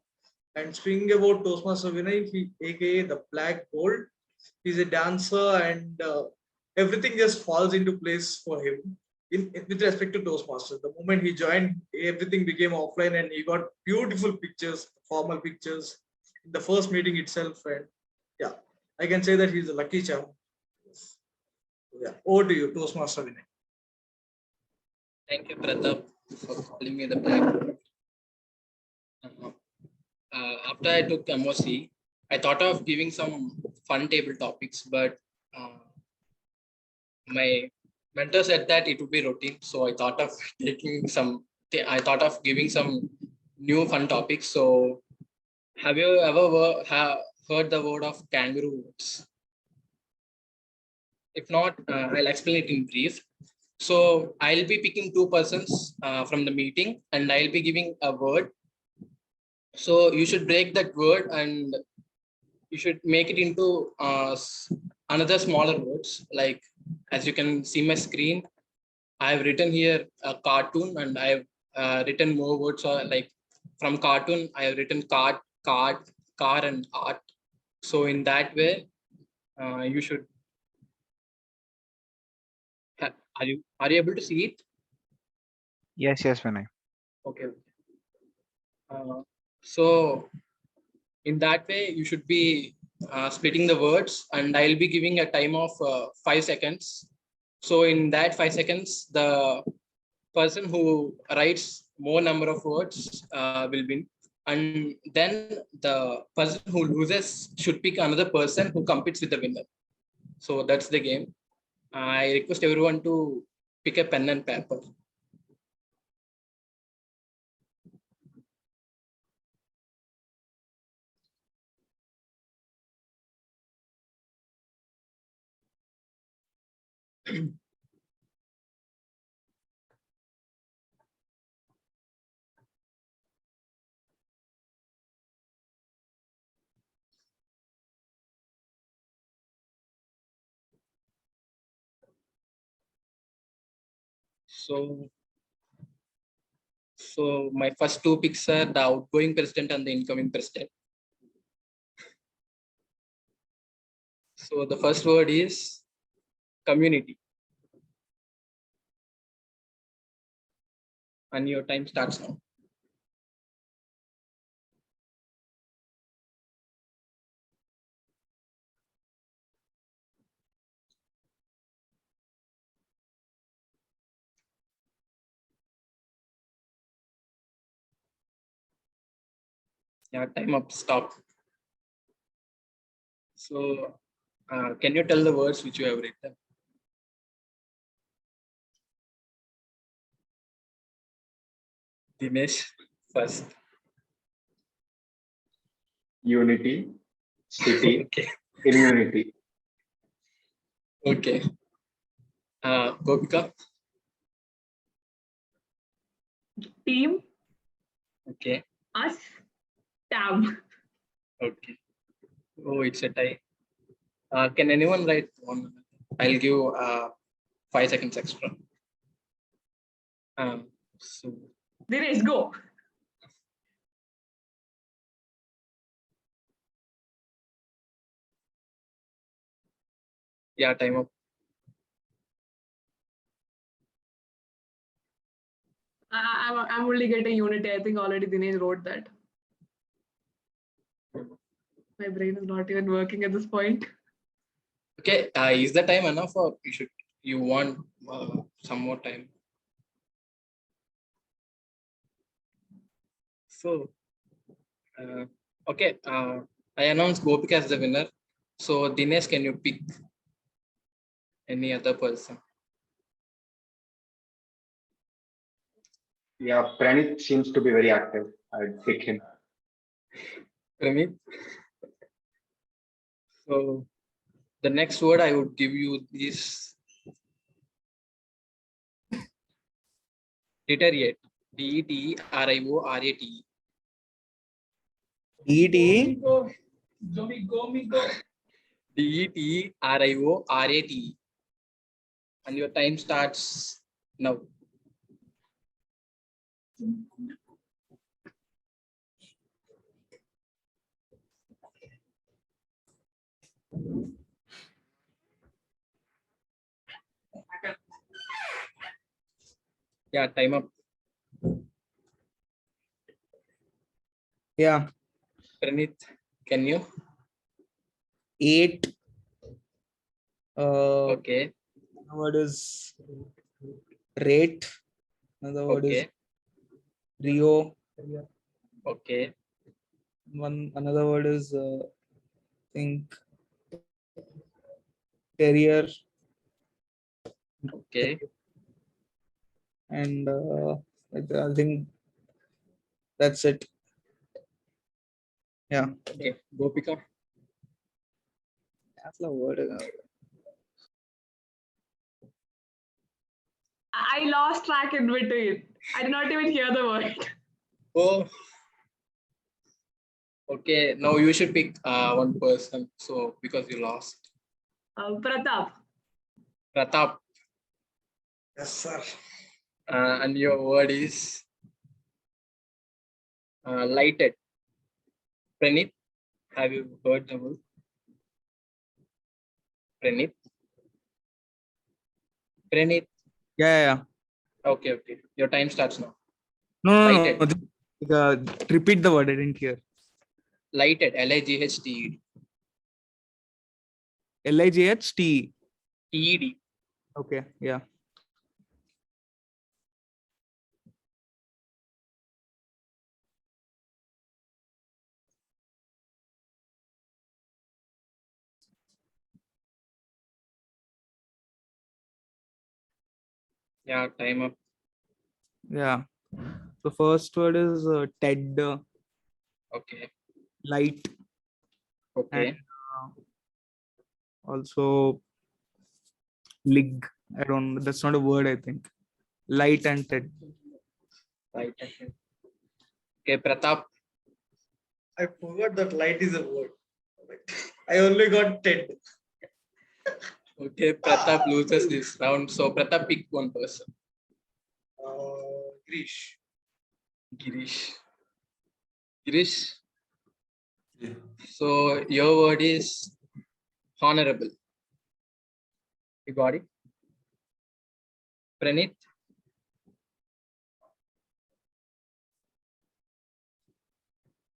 And speaking about Toastmaster Vinay, he aka the Black Gold, he's a dancer and everything just falls into place for him with respect to Toastmasters. The moment he joined, everything became offline and he got beautiful pictures, formal pictures in the first meeting itself. And yeah, I can say that he's a lucky charm. Yeah, over to you, Toastmaster Vinay. Thank you, Pratap, for calling me the Black. After I took MOC, I thought of giving some fun table topics, but my mentor said that it would be routine. So I thought of giving some new fun topics. So have you ever heard the word of kangaroo words? If not, I'll explain it in brief. So I'll be picking two persons from the meeting and I'll be giving a word. So you should break that word and you should make it into another smaller words. Like, as you can see my screen, I've written here a cartoon and I've written more words like from cartoon, I have written card, car and art. So in that way, you should are you able to see it? Yes, Vinay. Okay. So in that way, you should be splitting the words, and I'll be giving a time of 5 seconds. So in that 5 seconds, the person who writes more number of words will win. And then the person who loses should pick another person who competes with the winner. So that's the game. I request everyone to pick a pen and paper. So my first two picks are the outgoing president and the incoming president. So the first word is community. And your time starts now. Yeah, time up, stop. So, can you tell the words which you have written? Dinesh, first. Unity, city, Okay. immunity. Okay. Gopika. Team, Okay. us, tab. Okay. Oh, it's a tie. Can anyone write one? I'll give 5 seconds extra. So Dinesh, go. yeah, time up. I'm only getting unity. I think already Dinesh wrote that. My brain is not even working at this point. Okay. Is the time enough, or you want some more time? So, okay. I announce Gopika as the winner. So Dinesh, can you pick any other person? Yeah, Praneeth seems to be very active. I'd pick him. Praneeth? So the next word I would give you is deteriorate. Deteriorate. ET. Deteriorate. And your time starts now. Yeah, time up. Yeah. Praneeth, can you? 8. Okay, Word is rate. Another word is okay, Rio. okay, Another word is think terrier, okay. and I think that's it. Yeah. Okay, Gopika. That's the word. I lost track in between. I did not even hear the word. Oh, okay. Now you should pick one person. So because you lost. Pratap. Pratap. Yes, sir. And your word is lighted. Praneeth, have you heard the word? Praneeth. Praneeth. Yeah. Okay, okay. Your time starts now. No. Lighted. Repeat the word. I didn't hear. Lighted. Lighted. Light. TED. Okay. Yeah. Yeah, time up. Yeah. The first word is TED, Okay, light, and okay. also lig. I don't know. That's not a word, I think. Light and TED. Right. Okay, Pratap. I forgot that light is a word. I only got 10. Okay, Pratap loses this round. So Pratap pick one person. Grish. Girish. Girish. Yeah. So your word is honorable. You got it? Praneeth.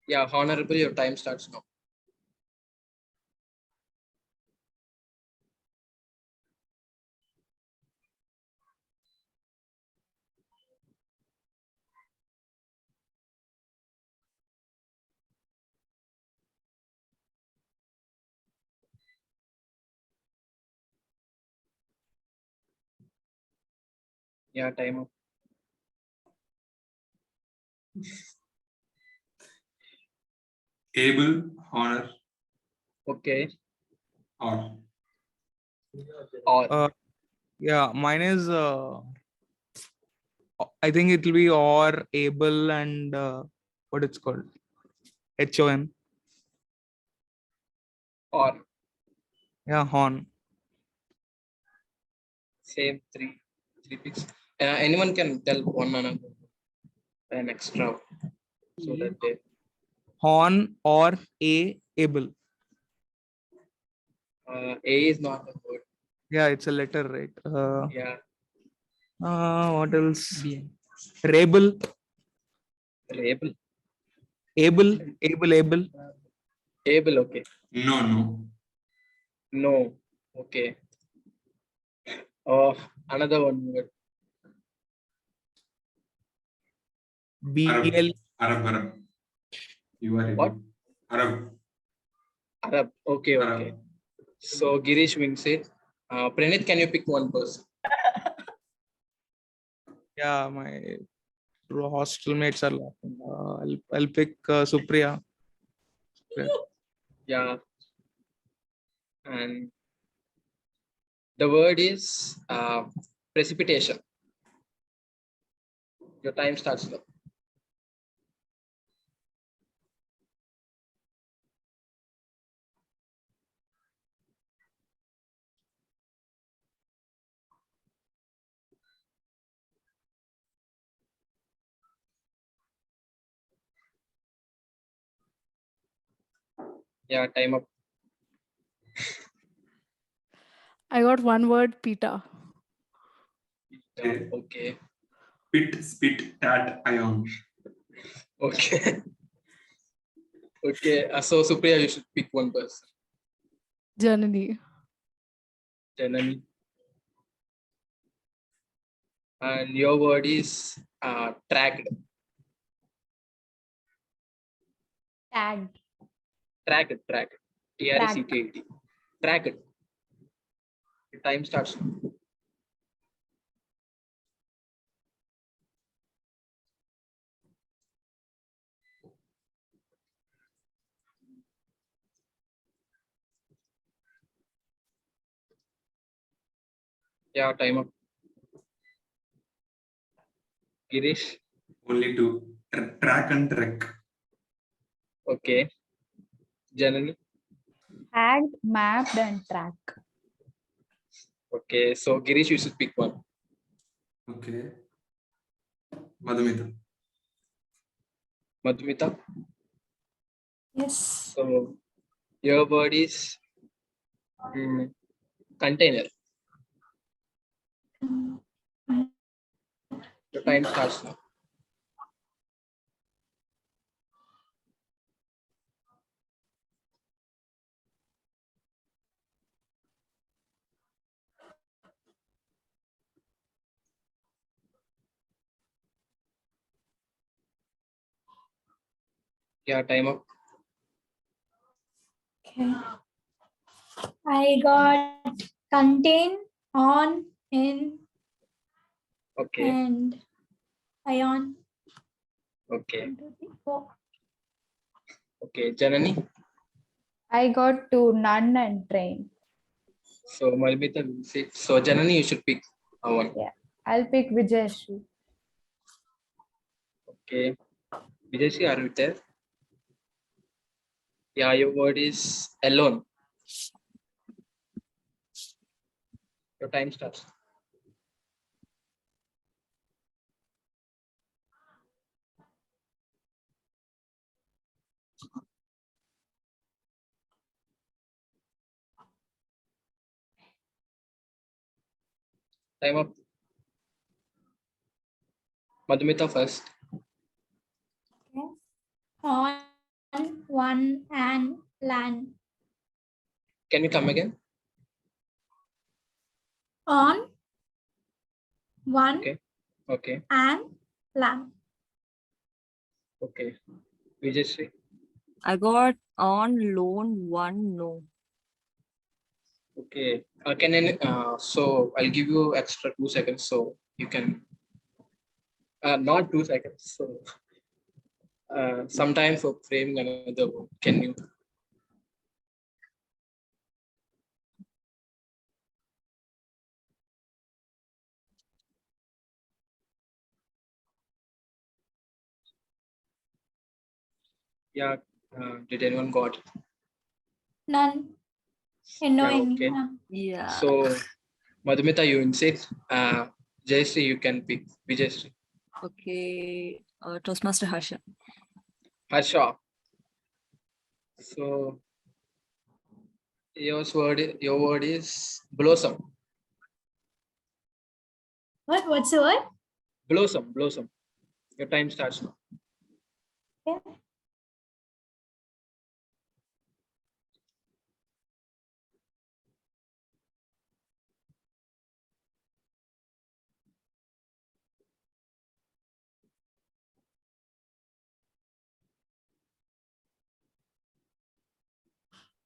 Yeah, honorable, your time starts now. Yeah, time up. Able, honor, Okay. or. Or Yeah, mine is I think it will be or able and what it's called, HON. or Yeah, horn. same three picks. Anyone can tell one another an extra so that they Horn or able. A is not a word. Yeah, it's a letter, right? Yeah, What else? Rebel, able. able. Able, okay. No. No, okay. Oh, another one word. BL. Arab. You are What? able. Arab. Arab. Okay, Arab. okay. So Girish wins it. Praneeth, can you pick one person? Yeah, my hostel mates are laughing. I'll pick Supriya. Yeah. And the word is precipitation. Your time starts now. Yeah, time up. I got one word, pita. Okay. Okay. Pit, spit, tat, ion. Okay. Okay. So Supriya, you should pick one person. Janani. Janani. And your word is tracked. Tagged. Tracked. TRECKED. Tracked. Your time starts now. Yeah, time up. Girish. Only two. Track and trek. Okay. Janani. Tagged, mapped, and tracked. Okay. So Girish, you should pick one. Okay. Madhumita. Madhumita. Yes. So your word is container. Your time starts now. Yeah, time up. Okay. I got contain, on, in, Okay. and ion. Okay. 1, 2, 3, 4. Okay. Janani. I got two, none and train. So Madhumita will say. So Janani, you should pick one. Yeah. I'll pick Vijaya. Okay. Vijay, are you there? Yeah, your word is alone. Your time starts. Time up. Madhumita first. Okay. On, one, and land. Can you come again? On, one, Okay. Okay. and land. Okay. Vijay. I got on, loan, one, no. Okay. So I'll give you extra 2 seconds so you can. Not 2 seconds. So some time for framing another one. Can you? Yeah. Did anyone got it? None. Yeah, Annoying. okay. None. Yeah. So Madhumita, you insist. Jayashree, you can pick. Vijay. Okay. Toastmaster Harsha. Harsha. So your word is blossom. What? What's the word? Blossom. Your time starts now. Okay.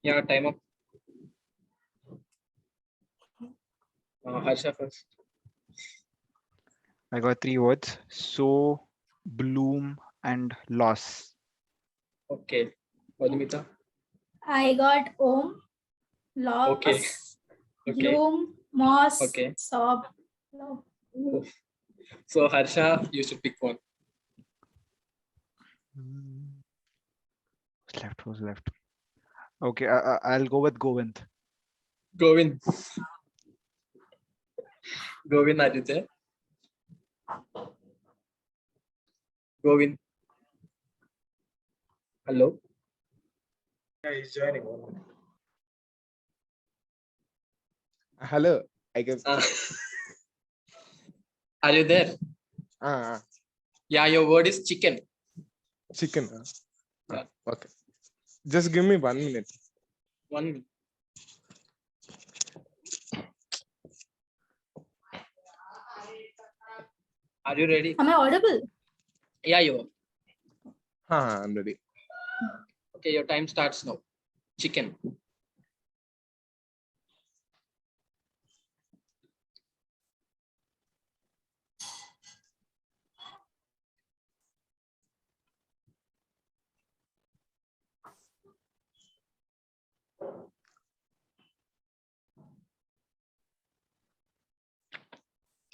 Yeah, time up. Harsha first. I got 3 words: sow, bloom, and loss. Okay. Madhumita. I got Om, loss, Okay. Okay. bloom, moss, Okay. sob. So Harsha, you should pick one. Who's left? Okay, I'll go with Govind. Govind. Govind, are you there? Govind. Hello. Yeah, he's joining. Hello, I guess. Are you there? Yeah, your word is chicken. Chicken. Yeah. Okay. Just give me 1 minute. 1 minute. Are you ready? Am I audible? Yeah, you are. I'm ready. Okay, your time starts now. Chicken.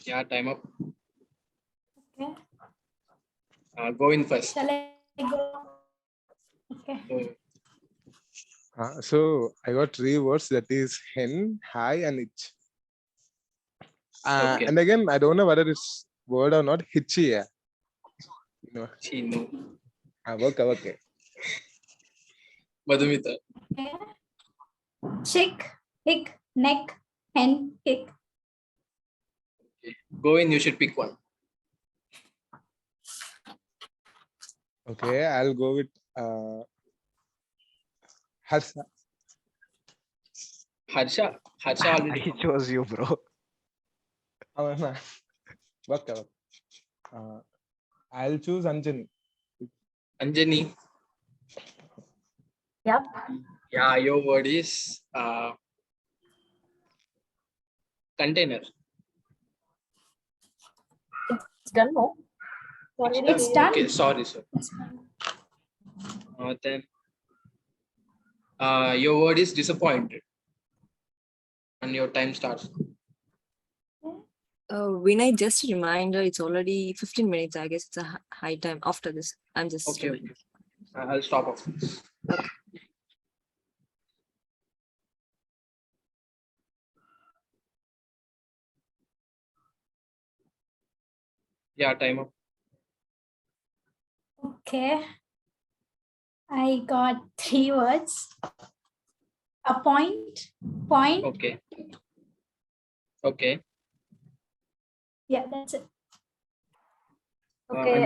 Yeah, time up. Okay. Go in first. Shall I go? Okay. So I got 3 words, that is hen, high, and itch. Okay. And again, I don't know whether it's word or not. Hitchy. Yeah. Chino. Okay. Madhumita. Okay. Chick, hick, neck, hen, kick. Okay. Go in, you should pick one. Okay, I'll go with Harsha. Harsha already. I chose you, bro. Okay. I'll choose Anjani. Anjani. Yep. Yeah, your word is container. It's done, no? It's done. Okay, sorry. Then your word is disappointed. And your time starts. Vinay, just a reminder, it's already 15 minutes. I guess it's a high time after this. I'm just Okay. I'll stop off. Okay. Yeah, time up. Okay. I got 3 words. A point. Okay. Okay. Yeah, that's it. Okay,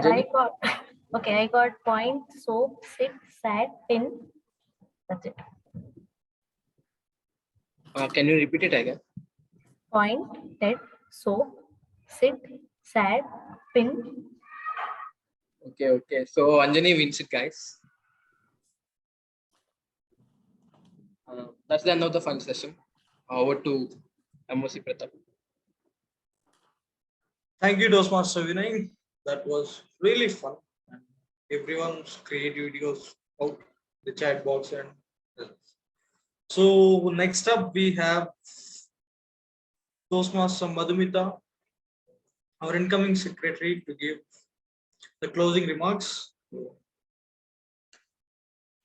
Okay, I got point, soap, sit, sat, pin. That's it. Can you repeat it again? Point, ted, soap, sit, sat, pin. Okay. So Anjani wins it, guys. That's the end of the fun session. Over to MOC Pratap. Thank you, Toastmaster Vinay. That was really fun. And everyone's creativity was out the chat box and so next up we have Toastmaster Madhumita, our incoming secretary, to give the closing remarks.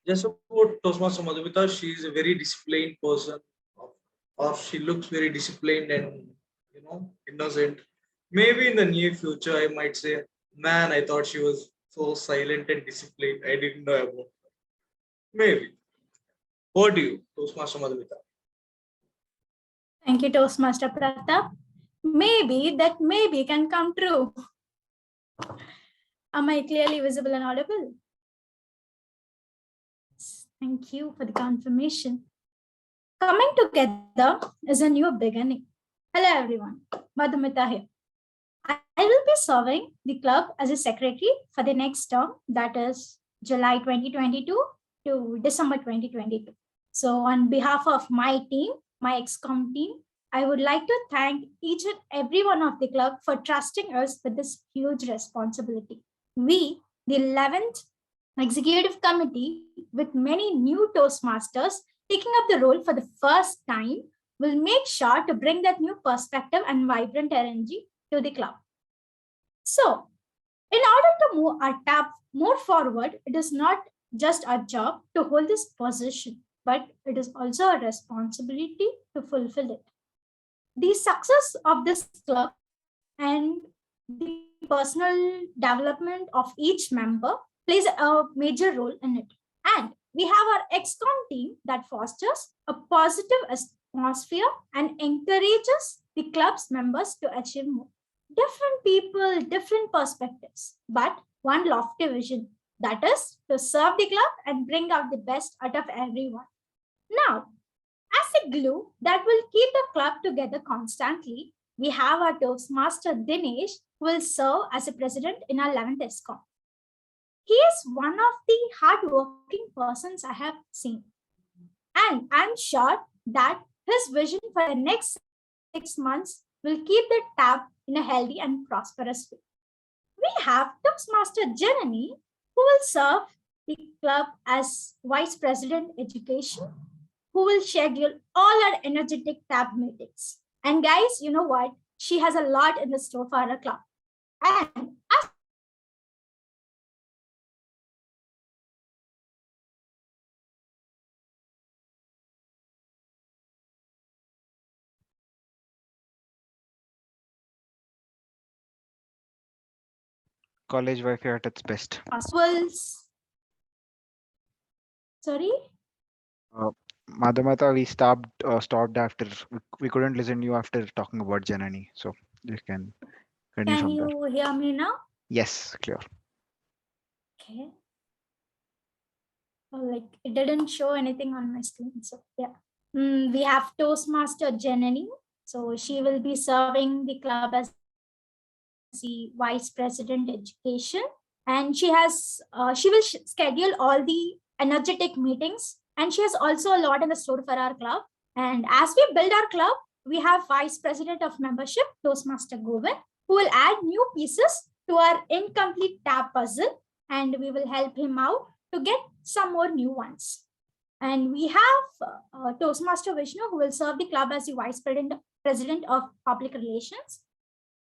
Just about Toastmaster Madhumita, she is a very disciplined person, or she looks very disciplined and innocent. Maybe in the near future, I might say, man, I thought she was so silent and disciplined. I didn't know about her. Maybe. Over to you, Toastmaster Madhumita. Thank you, Toastmaster Pratap. Maybe that maybe can come true. Am I clearly visible and audible? Thank you for the confirmation. Coming together is a new beginning. Hello everyone, Madhumita here. I will be serving the club as a secretary for the next term, that is July 2022 to December 2022. So on behalf of my team, my ExCom team, I would like to thank each and every one of the club for trusting us with this huge responsibility. We, the 11th Executive Committee, with many new Toastmasters taking up the role for the first time, will make sure to bring that new perspective and vibrant energy to the club. So, in order to move our tab more forward, it is not just our job to hold this position, but it is also a responsibility to fulfill it. The success of this club and the personal development of each member plays a major role in it. And we have our ExCom team that fosters a positive atmosphere and encourages the club's members to achieve more. Different people, different perspectives, but one lofty vision, that is to serve the club and bring out the best out of everyone. Now, as a glue that will keep the club together constantly, we have our Toastmaster Dinesh, who will serve as a president in our 11th ExCom. He is one of the hardworking persons I have seen. And I'm sure that his vision for the next 6 months will keep the tab in a healthy and prosperous way. We have Toastmaster Janani, who will serve the club as Vice President Education, who will schedule all our energetic tab meetings. And guys, you know what? She has a lot in the store for our club. And as College Wi-Fi at its best. possibles. Sorry? Madhumata, we stopped after we couldn't listen to you after talking about Janani. So you can continue Can from there. you hear me now? Yes, clear. Okay. Oh, like it didn't show anything on my screen. So yeah. We have Toastmaster Janani. So she will be serving the club as the Vice President Education. And she will schedule all the energetic meetings. And she has also a lot in the store for our club. And as we build our club, we have Vice President of Membership, Toastmaster Govind, who will add new pieces to our incomplete tab puzzle. And we will help him out to get some more new ones. And we have Toastmaster Vishnu, who will serve the club as the Vice President of Public Relations.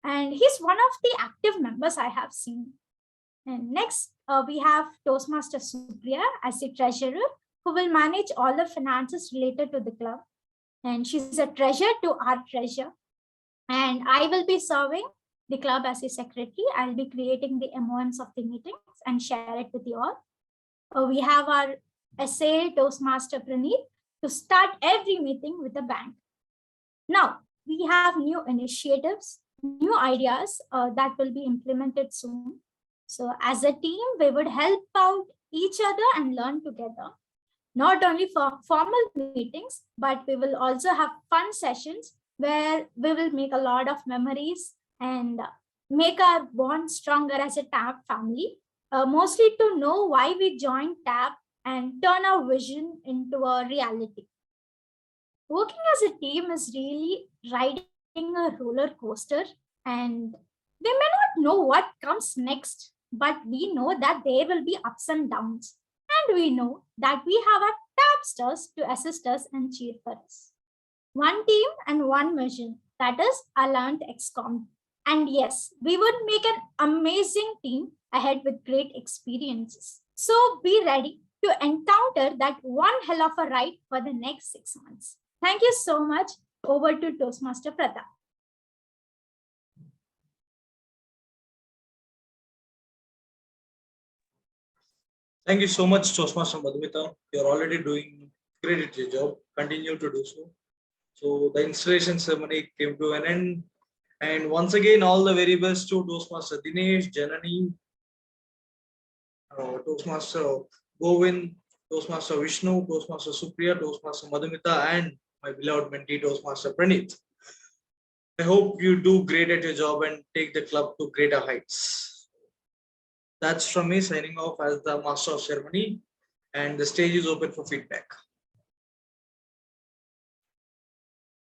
And he's one of the active members I have seen. And next, we have Toastmaster Supriya as the treasurer, who will manage all the finances related to the club. And she's a treasure to our treasure. And I will be serving the club as a secretary. I'll be creating the MOMs of the meetings and share it with you all. We have our SA Toastmaster Praneeth to start every meeting with a bang. Now, we have new initiatives, new ideas that will be implemented soon. So as a team, we would help out each other and learn together. Not only for formal meetings, but we will also have fun sessions where we will make a lot of memories and make our bond stronger as a TAB family. Mostly to know why we joined TAB and turn our vision into a reality. Working as a team is really riding a roller coaster, and we may not know what comes next, but we know that there will be ups and downs. And we know that we have our tabsters to assist us and cheer for us. One team and one mission, that is Alliant XCOM. And yes, we would make an amazing team ahead with great experiences. So be ready to encounter that one hell of a ride for the next 6 months. Thank you so much. Over to Toastmaster Pratap. Thank you so much, Toastmaster Madhumita. You're already doing great at your job. Continue to do so. So the installation ceremony came to an end. And once again, all the very best to Toastmaster Dinesh, Janani, Toastmaster Govind, Toastmaster Vishnu, Toastmaster Supriya, Toastmaster Madhumita, and my beloved mentee, Toastmaster Praneeth. I hope you do great at your job and take the club to greater heights. That's from me signing off as the Master of Ceremony, and the stage is open for feedback.